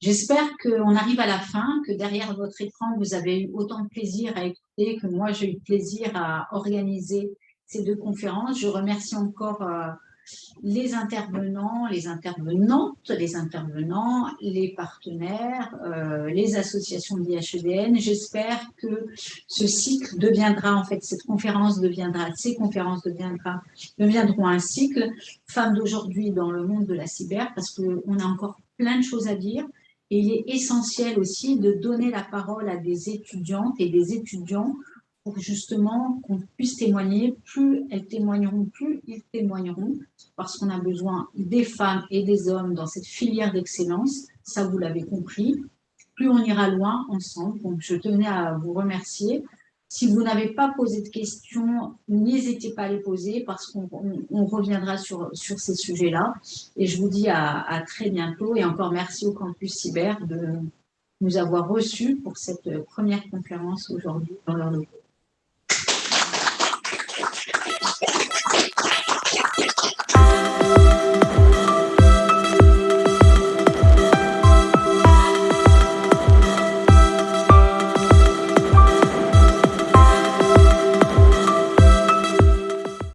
J'espère qu'on arrive à la fin, que derrière votre écran, vous avez eu autant de plaisir à écouter que moi, j'ai eu plaisir à organiser ces 2 conférences. Je remercie encore les intervenants, les intervenantes, les intervenants, les partenaires, les associations de l'IHEDN. J'espère que ce cycle deviendra, en fait, cette conférence deviendra, ces conférences deviendront un cycle Femmes d'aujourd'hui dans le monde de la cyber, parce qu'on a encore plein de choses à dire. Et il est essentiel aussi de donner la parole à des étudiantes et des étudiants pour justement qu'on puisse témoigner. Plus elles témoigneront, plus ils témoigneront, parce qu'on a besoin des femmes et des hommes dans cette filière d'excellence. Ça, vous l'avez compris. Plus on ira loin ensemble. Donc, je tenais à vous remercier. Si vous n'avez pas posé de questions, n'hésitez pas à les poser parce qu'on reviendra sur ces sujets-là. Et je vous dis à très bientôt. Et encore merci au Campus Cyber de nous avoir reçus pour cette première conférence aujourd'hui dans leur locaux.